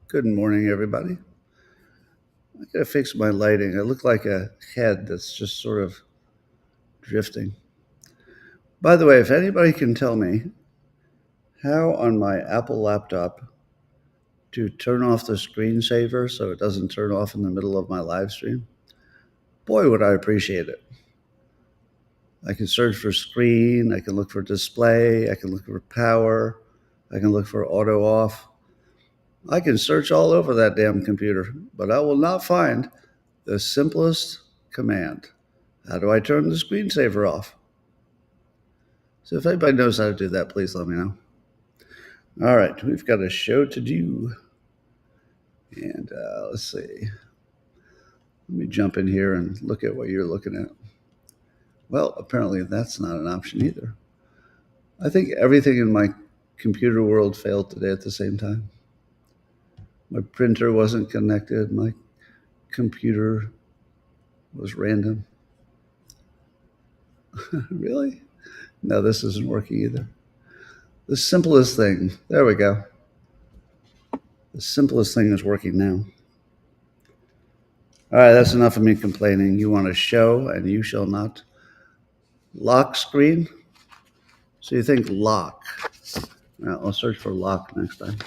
Good morning, everybody. I gotta fix my lighting. I look like a head that's just sort of drifting. By the way, if anybody can tell me how on my Apple laptop to turn off the screensaver so it doesn't turn off in the middle of my live stream, boy, would I appreciate it. I can search for screen, I can look for display, I can look for power, I can look for auto off. I can search all over that damn computer, but I will not find the simplest command. How do I turn the screensaver off? So if anybody knows how to do that, please let me know. All right, we've got a show to do. And let's see. Let me jump in here and look at what you're looking at. Well, apparently that's not an option either. I think everything in my computer world failed today at the same time. My printer wasn't connected. My computer was random. Really? No, this isn't working either. The simplest thing. There we go. The simplest thing is working now. All right, that's enough of me complaining. You want a show, and you shall not. Lock screen? So you think lock. Well, I'll search for lock next time.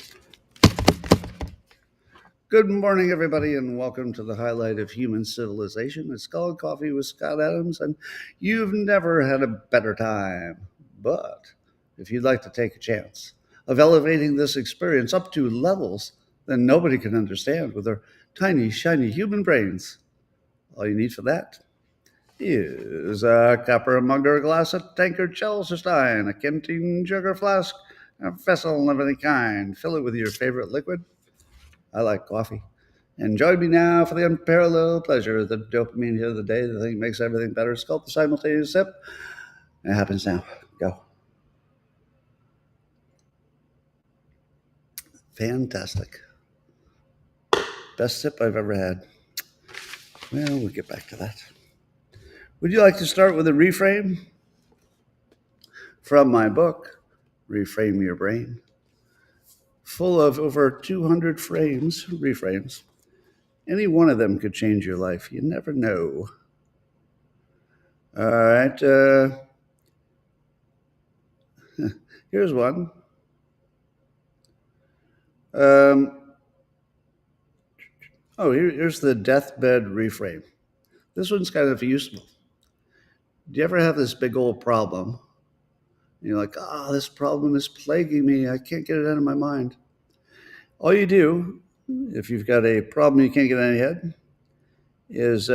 Good morning, everybody, and welcome to the highlight of human civilization. It's Skull Coffee with Scott Adams, and you've never had a better time. But if you'd like to take a chance of elevating this experience up to levels that nobody can understand with their tiny, shiny human brains, all you need for that is a copper mug or a glass, a tankard, chalice or stein, a canteen, jug or flask, a vessel of any kind. Fill it with your favorite liquid. I like coffee. And join me now for the unparalleled pleasure of the dopamine hit of the day, the thing that makes everything better. Sculpt the simultaneous sip. It happens now. Go. Fantastic. Best sip I've ever had. Well, we'll get back to that. Would you like to start with a reframe? From my book, Reframe Your Brain. Full of over 200 reframes. Any one of them could change your life. You never know. All right. Here's one. Here's the deathbed reframe. This one's kind of useful. Do you ever have this big old problem? And you're like, this problem is plaguing me. I can't get it out of my mind. All you do, if you've got a problem you can't get out of your head, is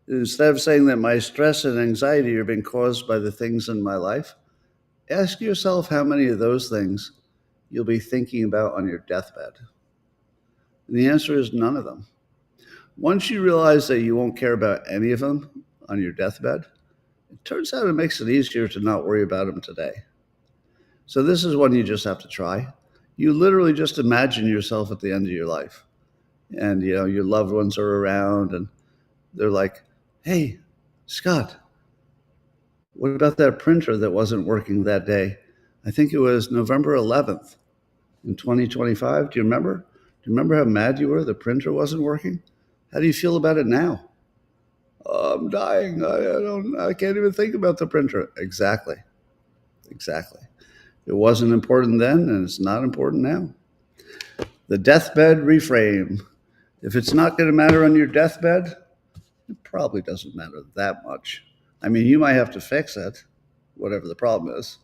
instead of saying that my stress and anxiety are being caused by the things in my life, ask yourself how many of those things you'll be thinking about on your deathbed. And the answer is none of them. Once you realize that you won't care about any of them on your deathbed, it turns out it makes it easier to not worry about them today. So this is one you just have to try. You literally just imagine yourself at the end of your life. And, your loved ones are around and they're like, hey, Scott, what about that printer that wasn't working that day? I think it was November 11th in 2025. Do you remember? Do you remember how mad you were the printer wasn't working? How do you feel about it now? I'm dying. I can't even think about the printer. Exactly. It wasn't important then, and it's not important now. The deathbed reframe. If it's not going to matter on your deathbed, it probably doesn't matter that much. I mean, you might have to fix it, whatever the problem is.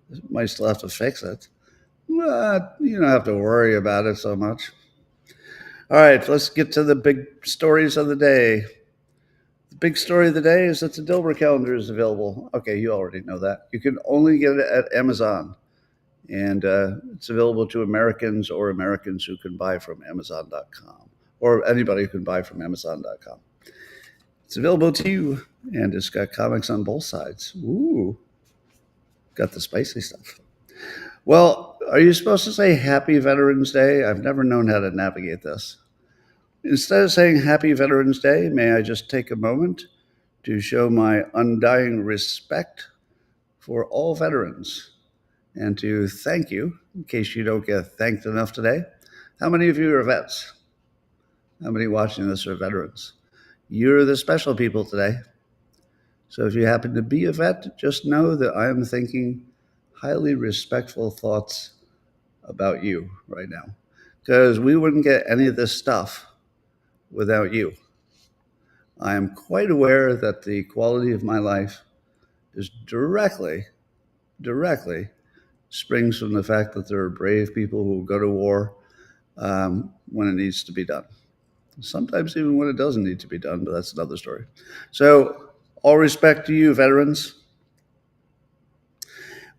You might still have to fix it, but you don't have to worry about it so much. All right, let's get to the big stories of the day. The big story of the day is that the Dilbert calendar is available. Okay, you already know that. You can only get it at Amazon, and it's available to Americans or Americans who can buy from Amazon.com, or anybody who can buy from Amazon.com. It's available to you, and it's got comics on both sides. Ooh, got the spicy stuff. Well, are you supposed to say Happy Veterans Day? I've never known how to navigate this. Instead of saying Happy Veterans Day, may I just take a moment to show my undying respect for all veterans And to thank you, in case you don't get thanked enough today, how many of you are vets? How many watching this are veterans? You're the special people today. So if you happen to be a vet, just know that I am thinking highly respectful thoughts about you right now, because we wouldn't get any of this stuff without you. I am quite aware that the quality of my life is directly springs from the fact that there are brave people who go to war when it needs to be done. Sometimes even when it doesn't need to be done, but that's another story. So, all respect to you, veterans.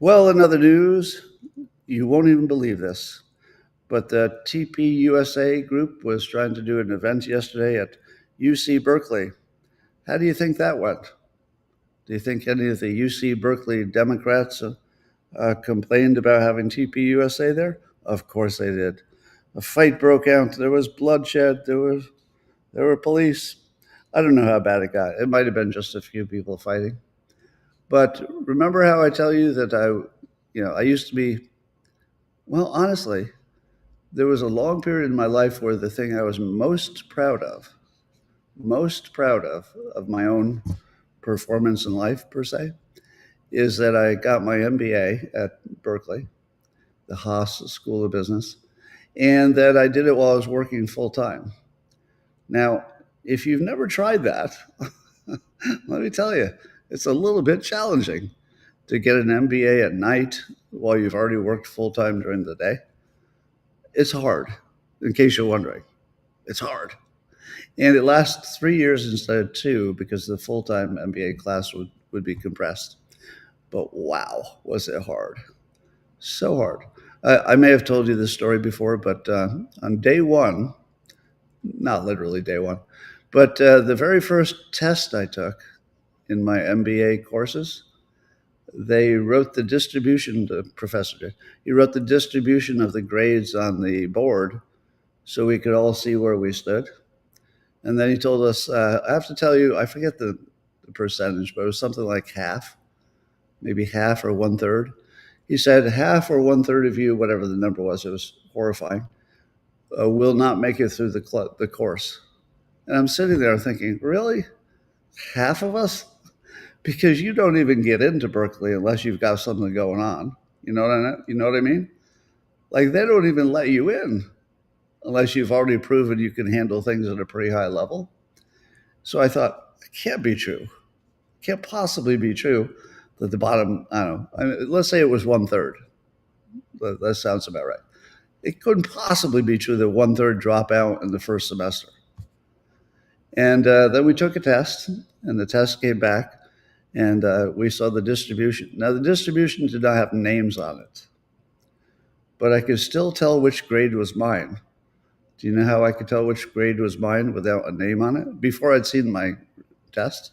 Well, in other news, you won't even believe this, but the TPUSA group was trying to do an event yesterday at UC Berkeley. How do you think that went? Do you think any of the UC Berkeley Democrats complained about having TPUSA there? Of course they did. A fight broke out. There was bloodshed. There were police. I don't know how bad it got. It might have been just a few people fighting. But remember how I tell you that I used to be, well, honestly, there was a long period in my life where the thing I was most proud of my own performance in life, per se, is that I got my MBA at Berkeley, the Haas School of Business, and that I did it while I was working full time. Now, if you've never tried that, let me tell you, it's a little bit challenging to get an MBA at night while you've already worked full time during the day. It's hard, in case you're wondering. It's hard. And it lasts 3 years instead of 2 because the full time MBA class would be compressed. But wow, was it hard. So hard. I may have told you this story before, but on day one, not literally day one, but the very first test I took in my MBA courses, they wrote the distribution, the professor did. He wrote the distribution of the grades on the board so we could all see where we stood. And then he told us, I have to tell you, I forget the percentage, but it was something like half, maybe half or 1/3. He said, half or 1/3 of you, whatever the number was, it was horrifying, will not make it through the course. And I'm sitting there thinking, really? Half of us? Because you don't even get into Berkeley unless you've got something going on. You know what I mean? Like, they don't even let you in unless you've already proven you can handle things at a pretty high level. So I thought, it can't be true. It can't possibly be true that the bottom, I don't know, let's say it was 1/3. That sounds about right. It couldn't possibly be true that 1/3 drop out in the first semester. And then we took a test, and the test came back, and we saw the distribution. Now, the distribution did not have names on it, but I could still tell which grade was mine. Do you know how I could tell which grade was mine without a name on it? Before I'd seen my test,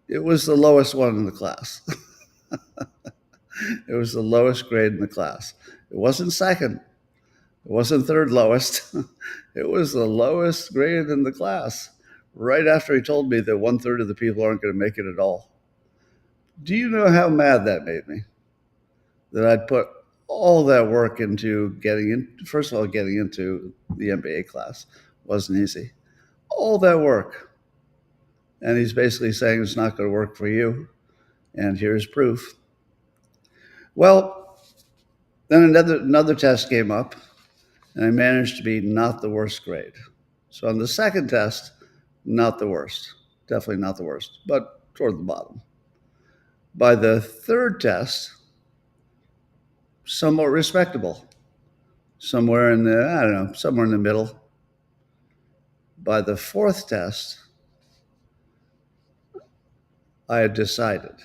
it was the lowest one in the class. It was the lowest grade in the class. It wasn't second. It wasn't third lowest. It was the lowest grade in the class, right after he told me that 1/3 of the people aren't going to make it at all. Do you know how mad that made me? That I'd put all that work into getting into the MBA class wasn't easy. All that work. And he's basically saying it's not going to work for you. And here's proof. Well, then another test came up, and I managed to be not the worst grade. So on the second test, not the worst. Definitely not the worst, but toward the bottom. By the third test, somewhat respectable. Somewhere in the middle. By the fourth test, I had decided.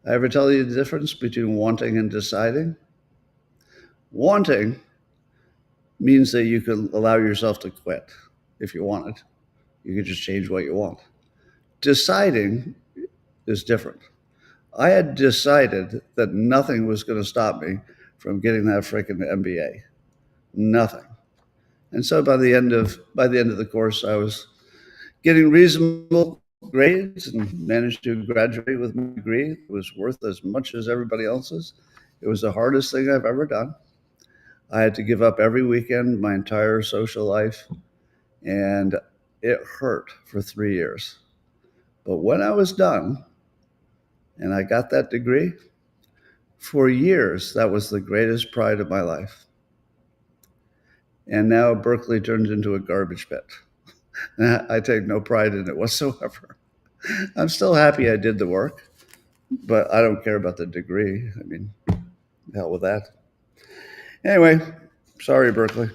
I ever tell you the difference between wanting and deciding? Wanting means that you can allow yourself to quit if you wanted. You could just change what you want. Deciding is different. I had decided that nothing was going to stop me from getting that freaking MBA. Nothing. And so by the end of the course, I was getting reasonable grades and managed to graduate with my degree. It was worth as much as everybody else's. It was the hardest thing I've ever done. I had to give up every weekend, my entire social life, and it hurt for 3 years. But when I was done and I got that degree, for years, that was the greatest pride of my life. And now Berkeley turned into a garbage pit. I take no pride in it whatsoever. I'm still happy I did the work, but I don't care about the degree. I mean, hell with that. Anyway, sorry, Berkeley.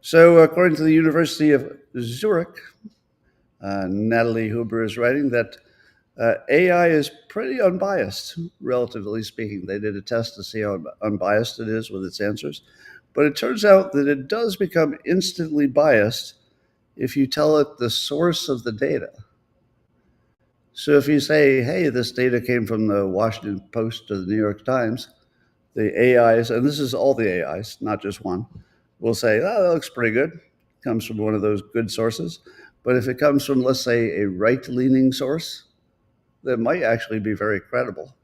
So, according to the University of Zurich, Natalie Huber is writing that AI is pretty unbiased, relatively speaking. They did a test to see how unbiased it is with its answers. But it turns out that it does become instantly biased if you tell it the source of the data. So if you say, hey, this data came from the Washington Post or the New York Times, the AIs, and this is all the AIs, not just one, will say, oh, that looks pretty good. It comes from one of those good sources. But if it comes from, let's say, a right-leaning source, that might actually be very credible.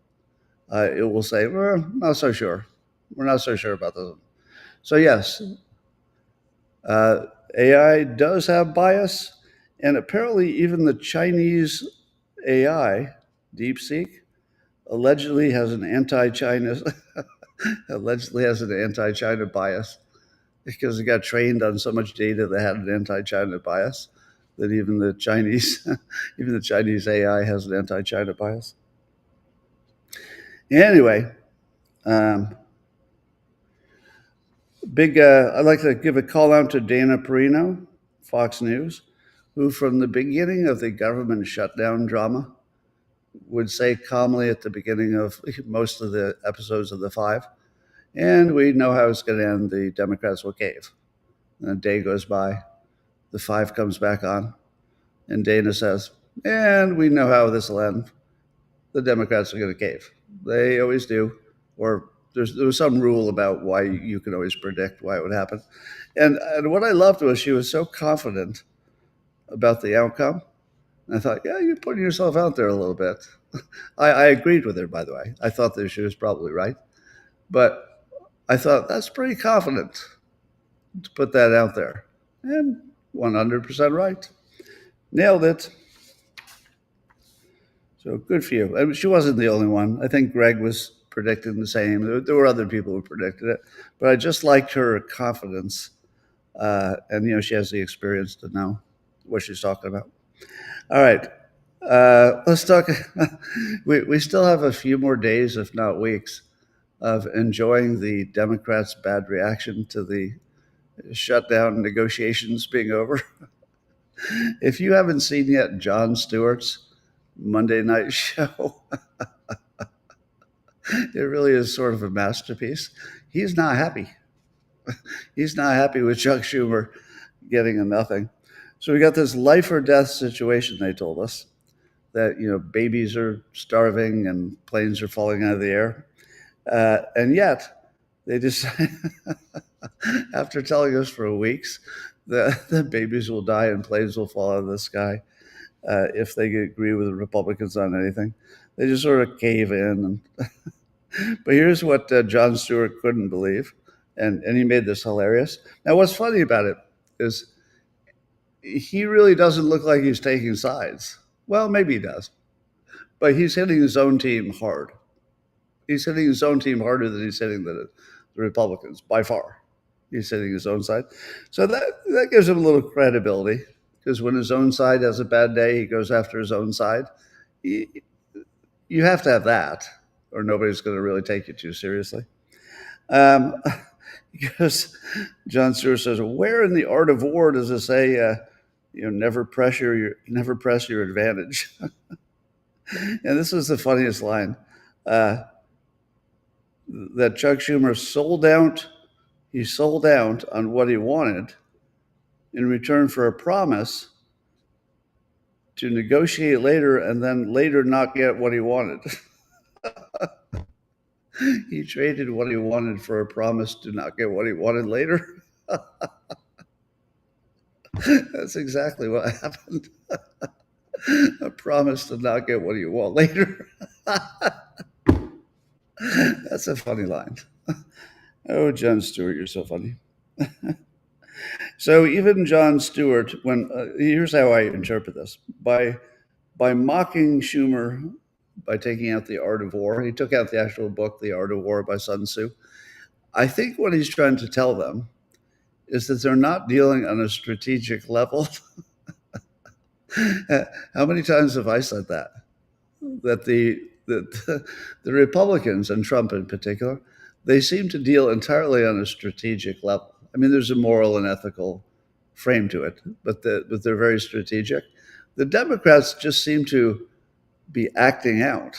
It will say, well, not so sure. We're not so sure about this. So yes, AI does have bias, and apparently even the Chinese AI, DeepSeek, allegedly has an anti-China allegedly has an anti-China bias because it got trained on so much data that had an anti-China bias that even the Chinese even the Chinese AI has an anti-China bias. Anyway, um, I'd like to give a call out to Dana Perino, Fox News, who from the beginning of the government shutdown drama would say calmly at the beginning of most of the episodes of The Five, and we know how it's going to end. The Democrats will cave. And a day goes by, The Five comes back on, and Dana says, and we know how this will end. The Democrats are going to cave. They always do. Or there was some rule about why you can always predict why it would happen. And what I loved was she was so confident about the outcome. And I thought, yeah, you're putting yourself out there a little bit. I agreed with her, by the way. I thought that she was probably right. But I thought that's pretty confident to put that out there. And 100% right. Nailed it. So good for you. I mean, she wasn't the only one. I think Greg was predicting the same. There were other people who predicted it, but I just liked her confidence. And, she has the experience to know what she's talking about. All right. Let's talk. We still have a few more days, if not weeks, of enjoying the Democrats' bad reaction to the shutdown negotiations being over. If you haven't seen yet Jon Stewart's Monday night show, it really is sort of a masterpiece. He's not happy. He's not happy with Chuck Schumer getting a nothing. So we got this life or death situation, they told us, that, babies are starving and planes are falling out of the air. And yet, they decide, after telling us for weeks that the babies will die and planes will fall out of the sky if they agree with the Republicans on anything, they just sort of cave in. But here's what Jon Stewart couldn't believe, and he made this hilarious. Now, what's funny about it is he really doesn't look like he's taking sides. Well, maybe he does, but he's hitting his own team hard. He's hitting his own team harder than he's hitting the Republicans, by far. He's hitting his own side. So that gives him a little credibility, because when his own side has a bad day, he goes after his own side. You have to have that, or nobody's going to really take you too seriously. Because Jon Stewart says, where in the art of war does it say, never press your advantage? And this is the funniest line. That Chuck Schumer sold out on what he wanted in return for a promise to negotiate later and then later not get what he wanted. He traded what he wanted for a promise to not get what he wanted later. That's exactly what happened. A promise to not get what you want later. That's a funny line. Oh, Jon Stewart, you're so funny. So even Jon Stewart, when here's how I interpret this: by mocking Schumer, by taking out The Art of War, he took out the actual book, The Art of War by Sun Tzu. I think what he's trying to tell them is that they're not dealing on a strategic level. How many times have I said that? That the Republicans, and Trump in particular, they seem to deal entirely on a strategic level. I mean, there's a moral and ethical frame to it, but they're very strategic. The Democrats just seem to be acting out.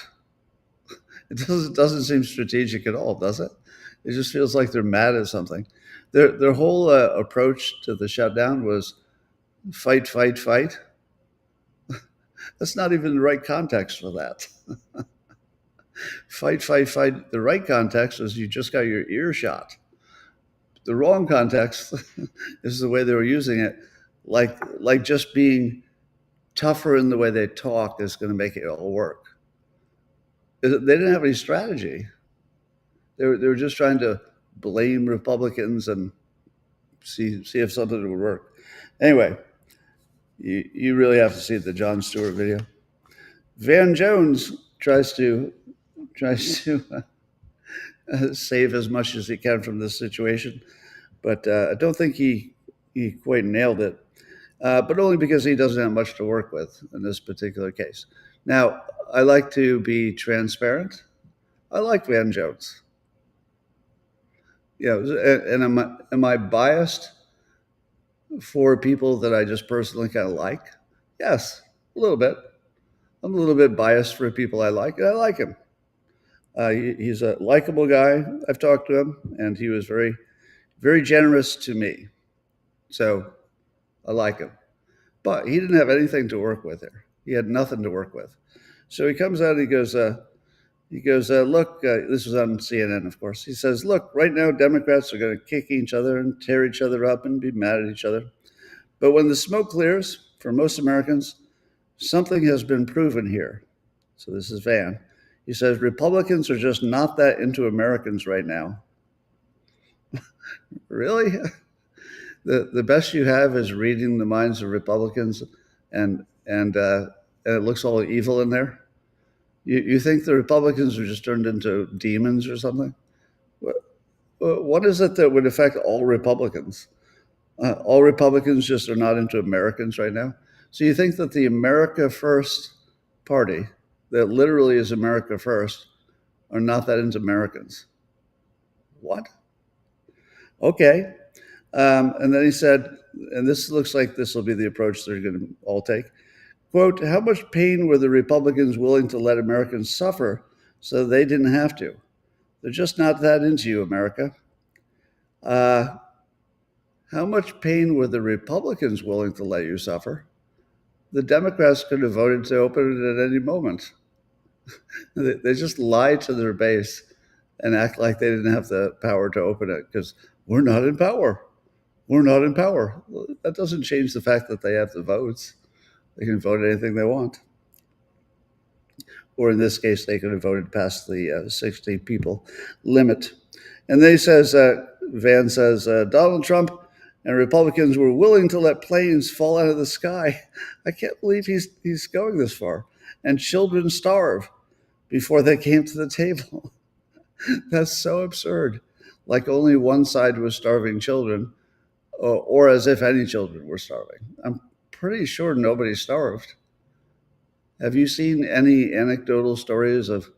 It doesn't seem strategic at all, does it? It just feels like they're mad at something. Their whole approach to the shutdown was fight, fight, fight. That's not even the right context for that. Fight, fight, fight. The right context is you just got your ear shot. The wrong context is the way they were using it, like just being tougher in the way they talk is going to make it all work. They didn't have any strategy. They were just trying to blame Republicans and see if something would work. Anyway, you really have to see the Jon Stewart video. Van Jones tries to save as much as he can from this situation, but I don't think he quite nailed it. But only because he doesn't have much to work with in this particular case. Now, I like to be transparent. I like Van Jones. And am I biased for people that I just personally kind of like? Yes, a little bit. I'm a little bit biased for people I like, and I like him. He's a likable guy. I've talked to him, and he was very, very generous to me. So I like him. But he didn't have anything to work with here. He had nothing to work with. So he comes out and he goes, look, this was on CNN, of course. He says, look, right now Democrats are going to kick each other and tear each other up and be mad at each other. But when the smoke clears, for most Americans, something has been proven here. So this is Van. He says, Republicans are just not that into Americans right now. Really? The best you have is reading the minds of Republicans, and it looks all evil in there. You think the Republicans are just turned into demons or something? What is it that would affect all Republicans? All Republicans just are not into Americans right now. So you think that the America First party, that literally is America First, are not that into Americans? What? Okay. And then he said, and this looks like this will be the approach they're going to all take, quote, how much pain were the Republicans willing to let Americans suffer so they didn't have to? They're just not that into you, America. How much pain were the Republicans willing to let you suffer? The Democrats could have voted to open it at any moment. They just lie to their base and act like they didn't have the power to open it because we're not in power. We're not in power. That doesn't change the fact that they have the votes. They can vote anything they want. Or in this case, they could have voted past the 60 people limit. And then he says, Van says, Donald Trump and Republicans were willing to let planes fall out of the sky. I can't believe he's going this far. And children starve before they came to the table. That's so absurd. Like only one side was starving children, or as if any children were starving. I'm pretty sure nobody starved. Have you seen any anecdotal stories of,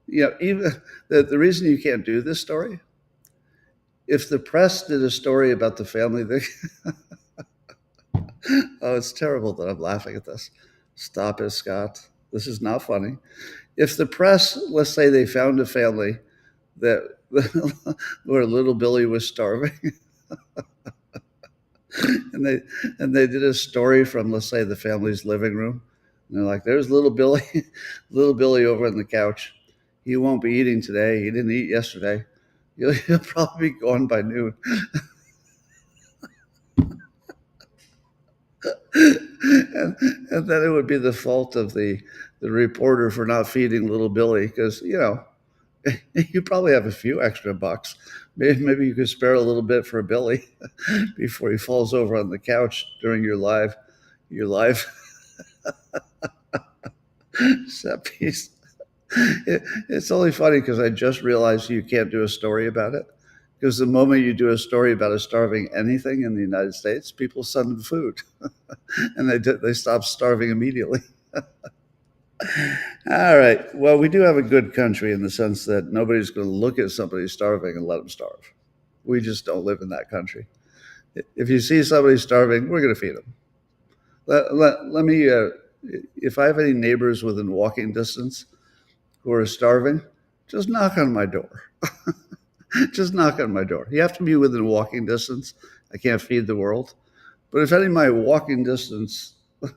even the reason you can't do this story? If the press did a story about the family, oh, it's terrible that I'm laughing at this. Stop it, Scott. This is not funny. If the press, let's say they found a family that where little Billy was starving, and they did a story from, let's say, the family's living room, and they're like, there's little Billy, little Billy over on the couch. He won't be eating today. He didn't eat yesterday. He'll probably be gone by noon. And then it would be the fault of the reporter for not feeding little Billy because, you probably have a few extra bucks. Maybe you could spare a little bit for Billy before he falls over on the couch during your live set piece. It's only funny because I just realized you can't do a story about it. Because the moment you do a story about a starving anything in the United States, people send them food, and they stop starving immediately. All right. Well, we do have a good country in the sense that nobody's going to look at somebody starving and let them starve. We just don't live in that country. If you see somebody starving, we're going to feed them. Let me, if I have any neighbors within walking distance who are starving, just knock on my door. Just knock on my door. You have to be within walking distance. I can't feed the world. But if any of my walking distance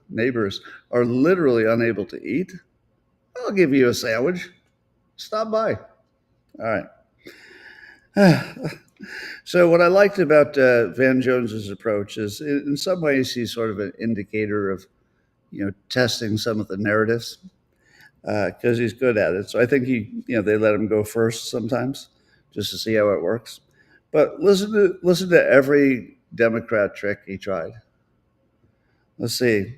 neighbors are literally unable to eat, I'll give you a sandwich. Stop by. All right. So what I liked about Van Jones's approach is, in some ways, he's sort of an indicator of, testing some of the narratives because he's good at it. So I think they let him go first sometimes just to see how it works. But listen to every Democrat trick he tried. Let's see.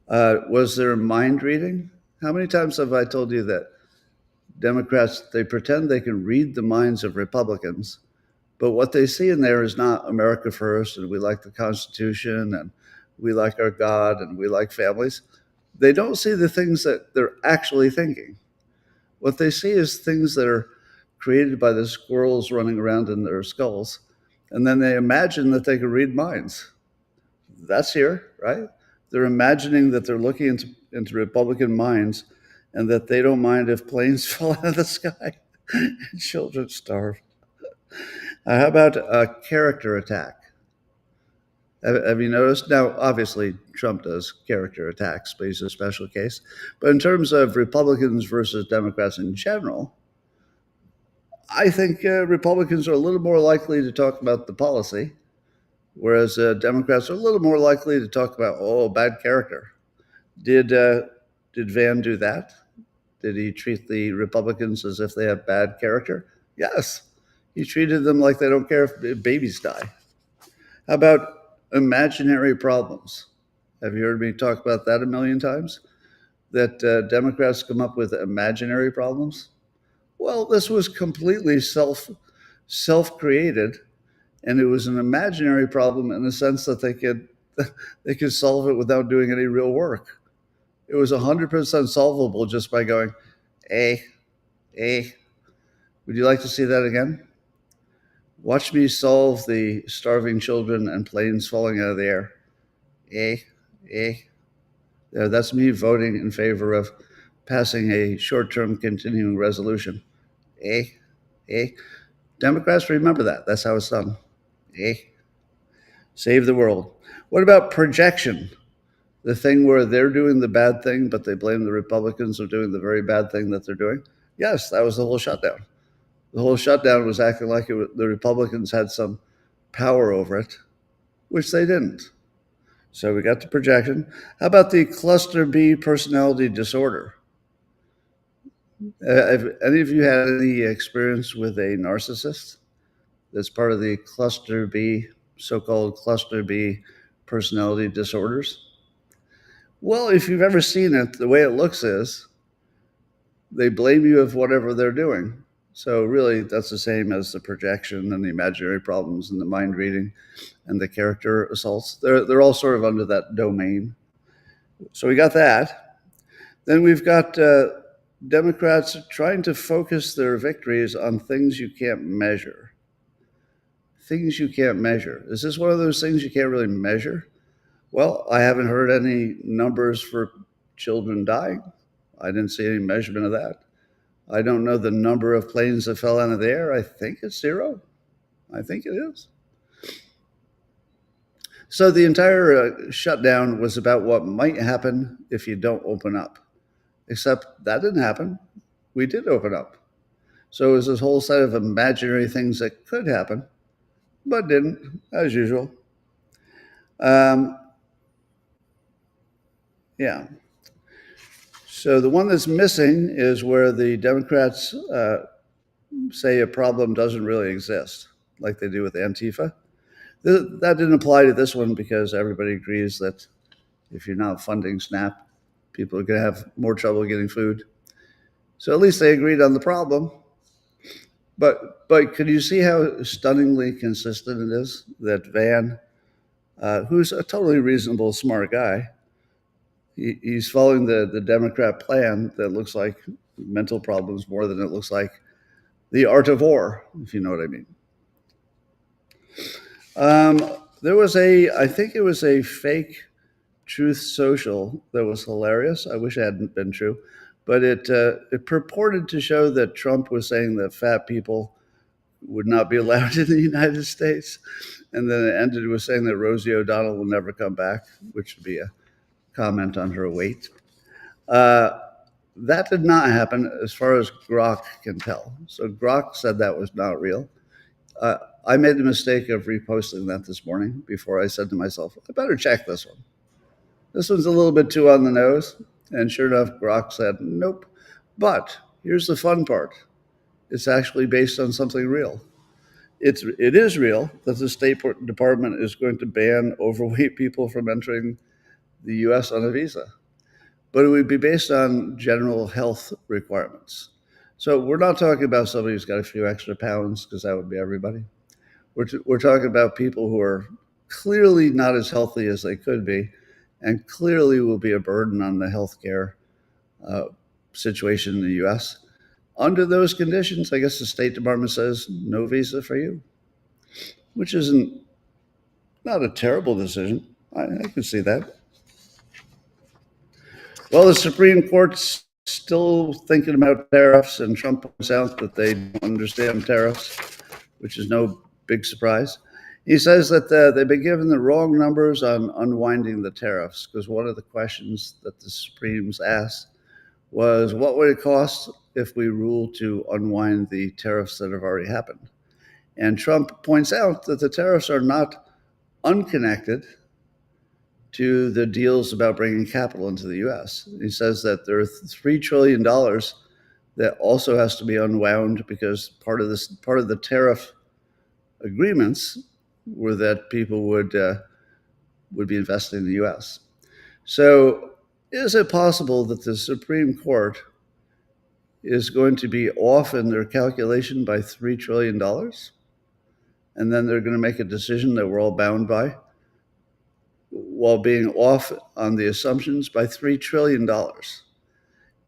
Was there mind reading? How many times have I told you that Democrats, they pretend they can read the minds of Republicans, but what they see in there is not America first and we like the Constitution and we like our God and we like families. They don't see the things that they're actually thinking. What they see is things that are created by the squirrels running around in their skulls. And then they imagine that they can read minds. That's here, right? They're imagining that they're looking into Republican minds and that they don't mind if planes fall out of the sky and children starve. How about a character attack? Have you noticed? Now, obviously, Trump does character attacks, but he's a special case. But in terms of Republicans versus Democrats in general, I think Republicans are a little more likely to talk about the policy, whereas Democrats are a little more likely to talk about, bad character. Did Van do that? Did he treat the Republicans as if they have bad character? Yes. He treated them like they don't care if babies die. How about imaginary problems? Have you heard me talk about that a million times? That Democrats come up with imaginary problems? Well, this was completely self-created, and it was an imaginary problem in the sense that they could solve it without doing any real work. It was 100% solvable just by going, eh, eh. Would you like to see that again? Watch me solve the starving children and planes falling out of the air. Eh, eh. That's me voting in favor of passing a short-term continuing resolution. Eh, eh. Democrats, remember that. That's how it's done. Eh. Save the world. What about projection? The thing where they're doing the bad thing, but they blame the Republicans for doing the very bad thing that they're doing? Yes, that was the whole shutdown. The whole shutdown was acting like the Republicans had some power over it, which they didn't. So we got the projection. How about the cluster B personality disorder? Have any of you had any experience with a narcissist that's part of the cluster B, so-called cluster B personality disorders? Well, if you've ever seen it, the way it looks is they blame you of whatever they're doing. So really, that's the same as the projection and the imaginary problems and the mind reading and the character assaults. They're all sort of under that domain. So we got that. Then we've got Democrats trying to focus their victories on things you can't measure. Things you can't measure. Is this one of those things you can't really measure? Well, I haven't heard any numbers for children dying. I didn't see any measurement of that. I don't know the number of planes that fell out of the air. I think it's 0. I think it is. So the entire shutdown was about what might happen if you don't open up. Except that didn't happen. We did open up. So it was this whole set of imaginary things that could happen, but didn't, as usual. Yeah. So the one that's missing is where the Democrats say a problem doesn't really exist, like they do with Antifa. That didn't apply to this one because everybody agrees that if you're not funding SNAP, people are going to have more trouble getting food. So at least they agreed on the problem. But could you see how stunningly consistent it is that Van, who's a totally reasonable, smart guy, he's following the Democrat plan that looks like mental problems more than it looks like the art of war, if you know what I mean. There was I think it was a fake Truth Social that was hilarious. I wish it hadn't been true, but it purported to show that Trump was saying that fat people would not be allowed in the United States, and then it ended with saying that Rosie O'Donnell will never come back, which would be a comment on her weight. Uh, that did not happen, as far as Grok can tell. So Grok said that was not real. Uh, I made the mistake of reposting that this morning before I said to myself, I better check this one. This one's a little bit too on the nose. And sure enough, Grok said, nope. But here's the fun part. It's actually based on something real. It is real that the State Department is going to ban overweight people from entering the US on a visa. But it would be based on general health requirements. So we're not talking about somebody who's got a few extra pounds, because that would be everybody. We're talking about people who are clearly not as healthy as they could be, and clearly will be a burden on the healthcare uh, situation in the U.S. Under those conditions, I guess the State Department says no visa for you, which isn't not a terrible decision. I can see that. Well, the Supreme Court's still thinking about tariffs, and Trump points out that they don't understand tariffs, which is no big surprise. He says that they've been given the wrong numbers on unwinding the tariffs, because one of the questions that the Supremes asked was, what would it cost if we rule to unwind the tariffs that have already happened? And Trump points out that the tariffs are not unconnected to the deals about bringing capital into the U.S. He says that there are $3 trillion that also has to be unwound, because part of the tariff agreements were that people would be investing in the U.S. So, is it possible that the Supreme Court is going to be off in their calculation by $3 trillion, and then they're going to make a decision that we're all bound by, while being off on the assumptions by $3 trillion?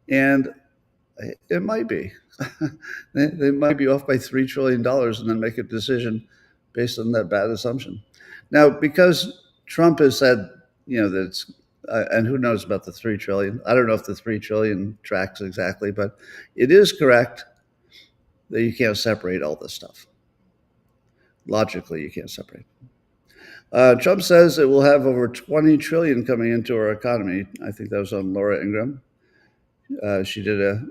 And it might be. They might be off by $3 trillion and then make a decision based on that bad assumption. Now, because Trump has said, that it's, and who knows about the 3 trillion? I don't know if the 3 trillion tracks exactly, but it is correct that you can't separate all this stuff. Logically, you can't separate. Trump says it will have over 20 trillion coming into our economy. I think that was on Laura Ingraham. She did a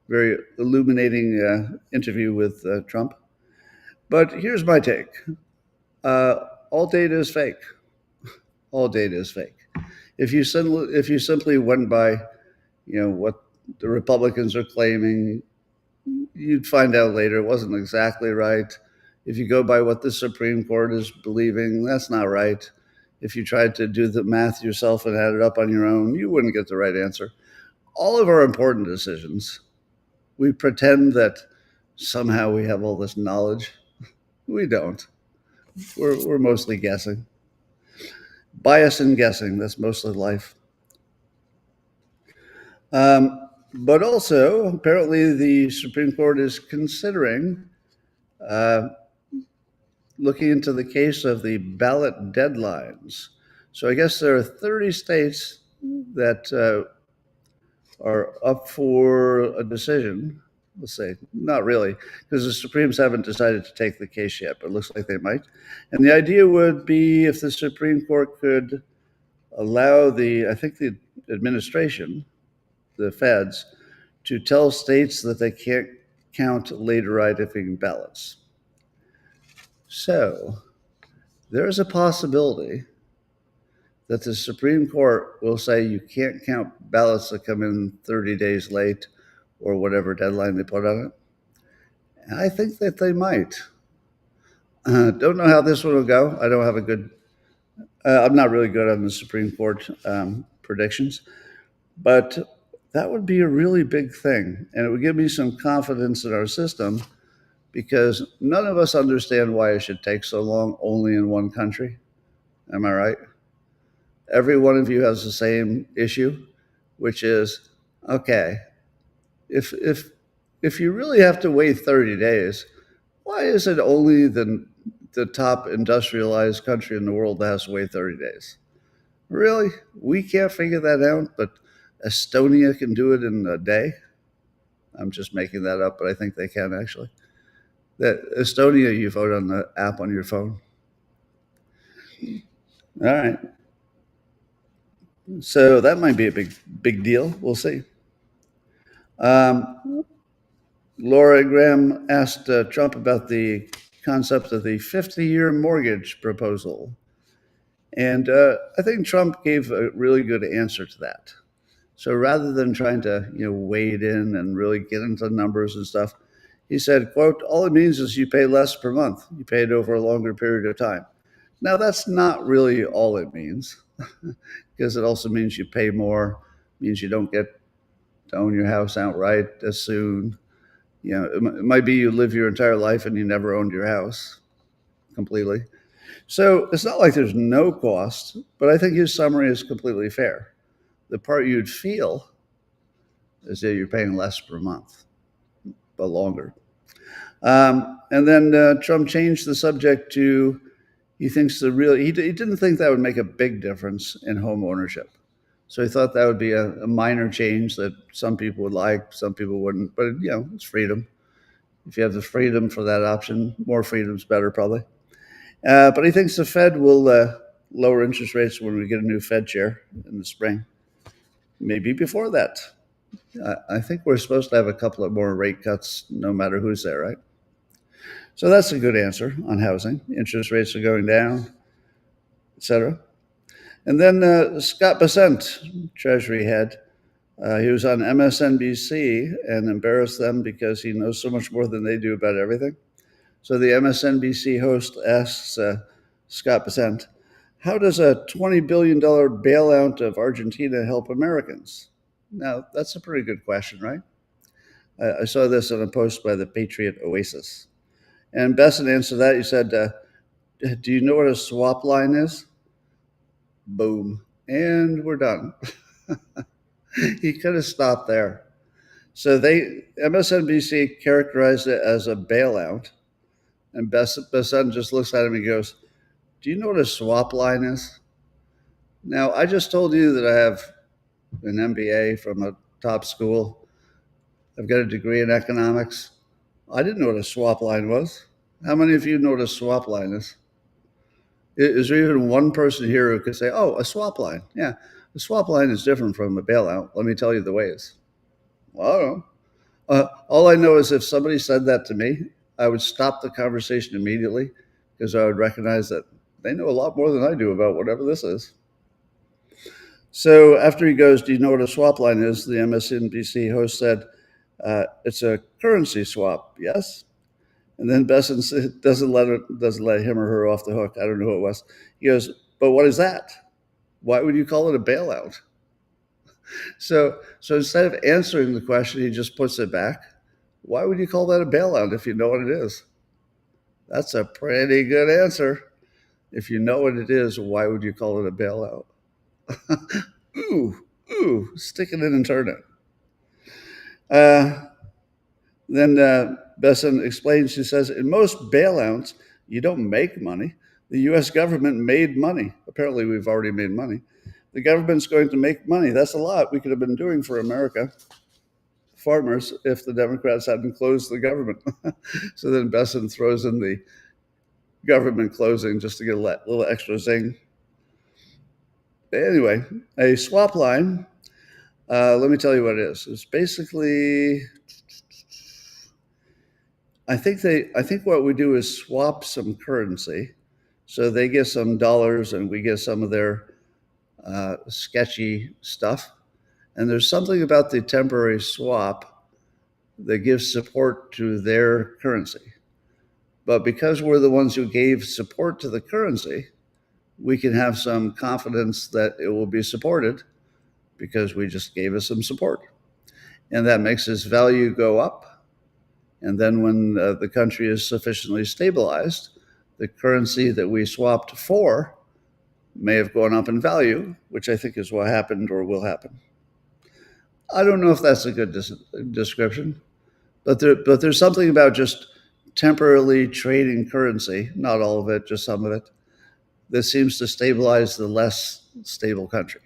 very illuminating interview with Trump. But here's my take. All data is fake. All data is fake. If you simply went by, what the Republicans are claiming, you'd find out later it wasn't exactly right. If you go by what the Supreme Court is believing, that's not right. If you tried to do the math yourself and add it up on your own, you wouldn't get the right answer. All of our important decisions, we pretend that somehow we have all this knowledge. We don't. We're mostly guessing. Bias and guessing, that's mostly life. But also, apparently, the Supreme Court is considering looking into the case of the ballot deadlines. So I guess there are 30 states that are up for a decision. Let's say, not really, because the Supremes haven't decided to take the case yet, but it looks like they might. And the idea would be if the Supreme Court could allow the administration, the feds, to tell states that they can't count later identifying ballots. So there's a possibility that the Supreme Court will say you can't count ballots that come in 30 days late or whatever deadline they put on it? And I think that they might. Don't know how this one will go. I don't have a good, I'm not really good on the Supreme Court predictions, but that would be a really big thing. And it would give me some confidence in our system because none of us understand why it should take so long only in one country. Am I right? Every one of you has the same issue, which is okay, if if you really have to wait 30 days, why is it only the top industrialized country in the world that has to wait 30 days? Really? We can't figure that out, but Estonia can do it in a day? I'm just making that up, but I think they can actually. That Estonia, you vote on the app on your phone. All right. So that might be a big deal. We'll see. Laura Graham asked Trump about the concept of the 50-year mortgage proposal. And I think Trump gave a really good answer to that. So rather than trying to, wade in and really get into numbers and stuff, he said, quote, all it means is you pay less per month. You pay it over a longer period of time. Now, that's not really all it means, because it also means you pay more, means you don't get to own your house outright as soon. It might be you live your entire life and you never owned your house completely. So it's not like there's no cost, but I think his summary is completely fair. The part you'd feel is that you're paying less per month, but longer. And then Trump changed the subject to he didn't think that would make a big difference in home ownership. So he thought that would be a minor change that some people would like, some people wouldn't. But, it's freedom. If you have the freedom for that option, more freedom's better probably. But he thinks the Fed will lower interest rates when we get a new Fed chair in the spring. Maybe before that. I think we're supposed to have a couple of more rate cuts no matter who's there, right? So that's a good answer on housing. Interest rates are going down, et cetera. And then Scott Bessent, Treasury head, he was on MSNBC and embarrassed them because he knows so much more than they do about everything. So the MSNBC host asks Scott Bessent, how does a $20 billion bailout of Argentina help Americans? Now, that's a pretty good question, right? I saw this in a post by the Patriot Oasis. And Bessent answered that. He said, do you know what a swap line is? Boom. And we're done. He could have stopped there. So MSNBC characterized it as a bailout. And Bessent just looks at him and goes, do you know what a swap line is? Now, I just told you that I have an MBA from a top school. I've got a degree in economics. I didn't know what a swap line was. How many of you know what a swap line is? Is there even one person here who could say, oh, a swap line? Yeah, a swap line is different from a bailout. Let me tell you the ways. Well, I don't know. All I know is if somebody said that to me, I would stop the conversation immediately because I would recognize that they know a lot more than I do about whatever this is. So after he goes, do you know what a swap line is? The MSNBC host said, it's a currency swap, yes? And then Bessent doesn't let him or her off the hook. I don't know who it was. He goes, but what is that? Why would you call it a bailout? So instead of answering the question, he just puts it back. Why would you call that a bailout if you know what it is? That's a pretty good answer. If you know what it is, why would you call it a bailout? Stick it in and turn it. Then Bessent explains, she says, in most bailouts, you don't make money. The U.S. government made money. Apparently, we've already made money. The government's going to make money. That's a lot we could have been doing for America farmers if the Democrats hadn't closed the government. So then Bessent throws in the government closing just to get a little extra zing. Anyway, a swap line, let me tell you what it is. It's basically, I think what we do is swap some currency. So they get some dollars and we get some of their sketchy stuff. And there's something about the temporary swap that gives support to their currency. But because we're the ones who gave support to the currency, we can have some confidence that it will be supported because we just gave it some support. And that makes its value go up. And then when the country is sufficiently stabilized, the currency that we swapped for may have gone up in value, which I think is what happened or will happen. I don't know if that's a good description, but there's something about just temporarily trading currency, not all of it, just some of it, that seems to stabilize the less stable country.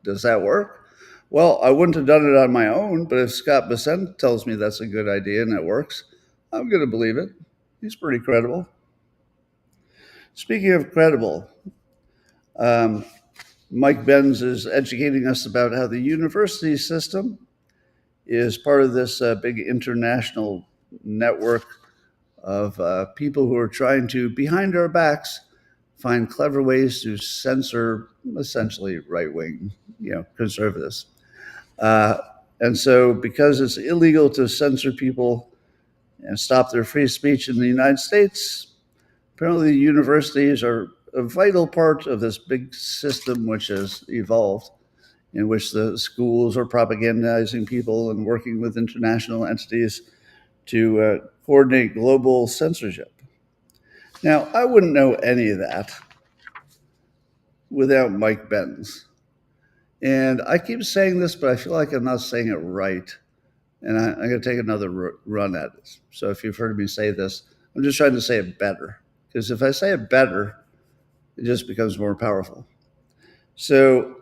Does that work? Well, I wouldn't have done it on my own, but if Scott Bessent tells me that's a good idea and it works, I'm going to believe it. He's pretty credible. Speaking of credible, Mike Benz is educating us about how the university system is part of this big international network of people who are trying to, behind our backs, find clever ways to censor essentially right-wing, conservatives. And so because it's illegal to censor people and stop their free speech in the United States, apparently universities are a vital part of this big system which has evolved, in which the schools are propagandizing people and working with international entities to coordinate global censorship. Now, I wouldn't know any of that without Mike Benz. And I keep saying this, but I feel like I'm not saying it right. And I'm going to take another run at it. So if you've heard me say this, I'm just trying to say it better. Because if I say it better, it just becomes more powerful. So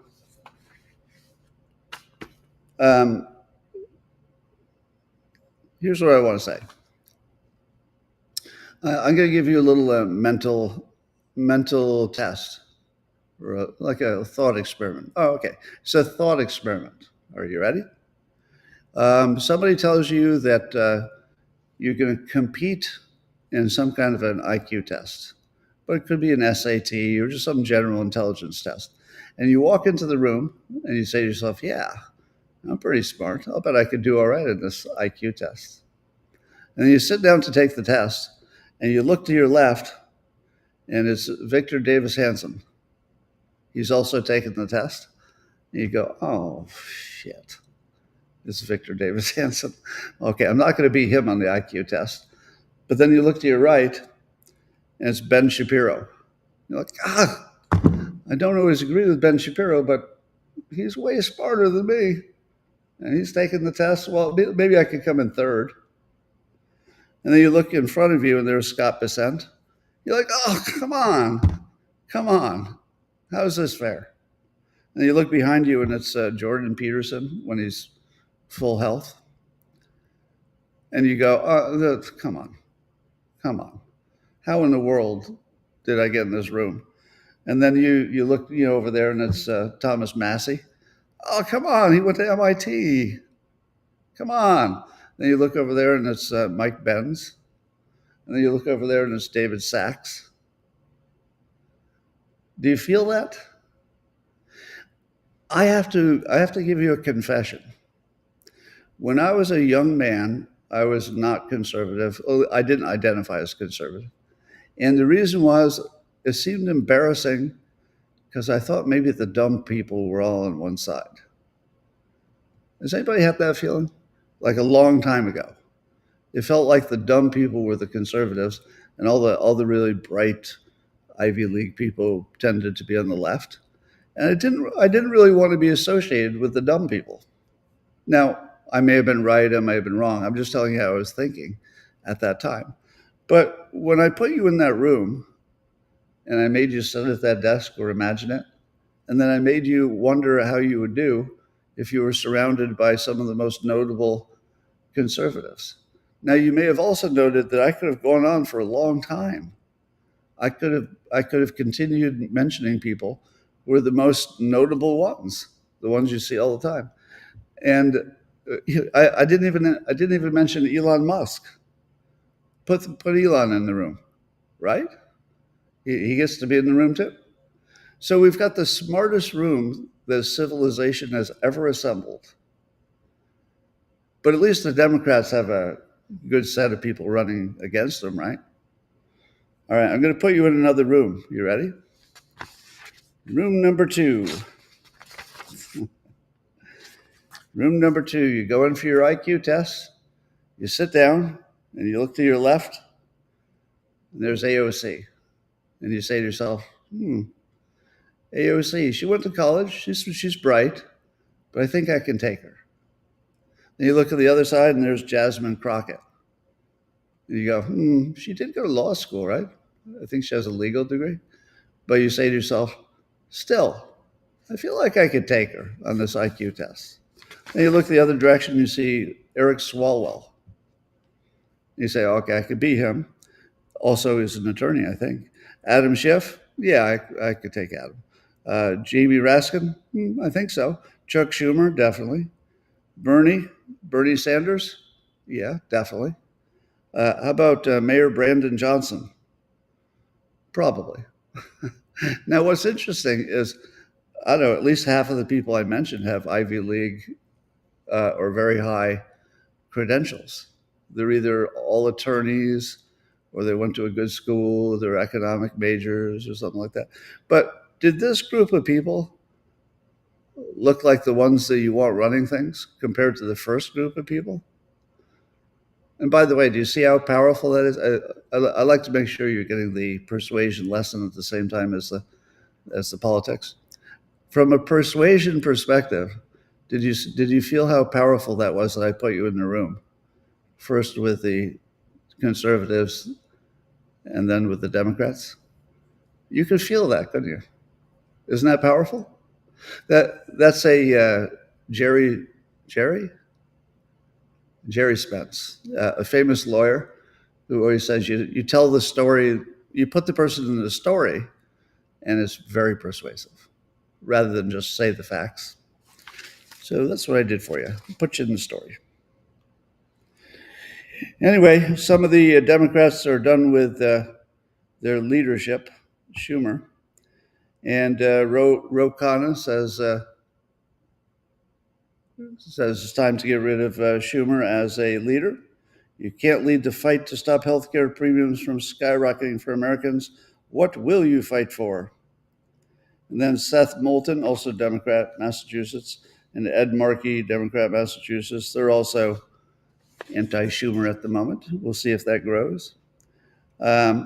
here's what I want to say. I'm going to give you a little mental test, or like a thought experiment. Oh, okay. It's a thought experiment. Are you ready? Somebody tells you that you're going to compete in some kind of an IQ test, but it could be an SAT or just some general intelligence test. And you walk into the room and you say to yourself, yeah, I'm pretty smart. I'll bet I could do all right in this IQ test. And then you sit down to take the test and you look to your left and it's Victor Davis Hanson. He's also taken the test. And you go, oh, shit. This is Victor Davis Hanson. Okay, I'm not going to beat him on the IQ test. But then you look to your right, and it's Ben Shapiro. You're like, I don't always agree with Ben Shapiro, but he's way smarter than me. And he's taking the test. Well, maybe I could come in third. And then you look in front of you, and there's Scott Bessent. You're like, oh, come on. How is this fair? And you look behind you, and it's Jordan Peterson when he's full health. And you go, oh, come on. How in the world did I get in this room? And then you look over there, and it's Thomas Massey. Oh, come on, he went to MIT. Come on. Then you look over there, and it's Mike Benz. And then you look over there, and it's David Sachs. Do you feel that? I have to give you a confession. When I was a young man, I was not conservative. I didn't identify as conservative. And the reason was it seemed embarrassing because I thought maybe the dumb people were all on one side. Does anybody have that feeling? Like a long time ago. It felt like the dumb people were the conservatives and all the really bright Ivy League people tended to be on the left. And I didn't really want to be associated with the dumb people. Now, I may have been right, I may have been wrong. I'm just telling you how I was thinking at that time. But when I put you in that room and I made you sit at that desk or imagine it, and then I made you wonder how you would do if you were surrounded by some of the most notable conservatives. Now, you may have also noted that I could have gone on for a long time. I could have continued mentioning people who were the most notable ones, the ones you see all the time. And I didn't even mention Elon Musk. Put Elon in the room, right? He gets to be in the room too. So we've got the smartest room that civilization has ever assembled. But at least the Democrats have a good set of people running against them, right? All right, I'm going to put you in another room. You ready? Room number two. Room number two, you go in for your IQ test, you sit down, and you look to your left, and there's AOC. And you say to yourself, AOC, she went to college, she's bright, but I think I can take her. Then you look at the other side, and there's Jasmine Crockett. And you go, she did go to law school, right? I think she has a legal degree. But you say to yourself, still, I feel like I could take her on this IQ test. Then you look the other direction, you see Eric Swalwell. You say, okay, I could be him. Also, he's an attorney, I think. Adam Schiff, yeah, I could take Adam. Jamie Raskin, I think so. Chuck Schumer, definitely. Bernie Sanders, yeah, definitely. How about Mayor Brandon Johnson? Probably. Now, what's interesting is, I don't know, at least half of the people I mentioned have Ivy League or very high credentials. They're either all attorneys or they went to a good school, they're economic majors or something like that. But did this group of people look like the ones that you want running things compared to the first group of people? And by the way, do you see how powerful that is? I like to make sure you're getting the persuasion lesson at the same time as the politics. From a persuasion perspective, did you feel how powerful that was that I put you in the room? First with the conservatives and then with the Democrats? You could feel that, couldn't you? Isn't that powerful? That's a Jerry Spence, a famous lawyer who always says you tell the story, you put the person in the story, and it's very persuasive, rather than just say the facts. So that's what I did for you. Put you in the story. Anyway, some of the Democrats are done with their leadership, Schumer, and Ro Khanna says it's time to get rid of Schumer as a leader. You can't lead the fight to stop healthcare premiums from skyrocketing for Americans. What will you fight for? And then Seth Moulton, also Democrat, Massachusetts, and Ed Markey, Democrat, Massachusetts. They're also anti-Schumer at the moment. We'll see if that grows. Yeah,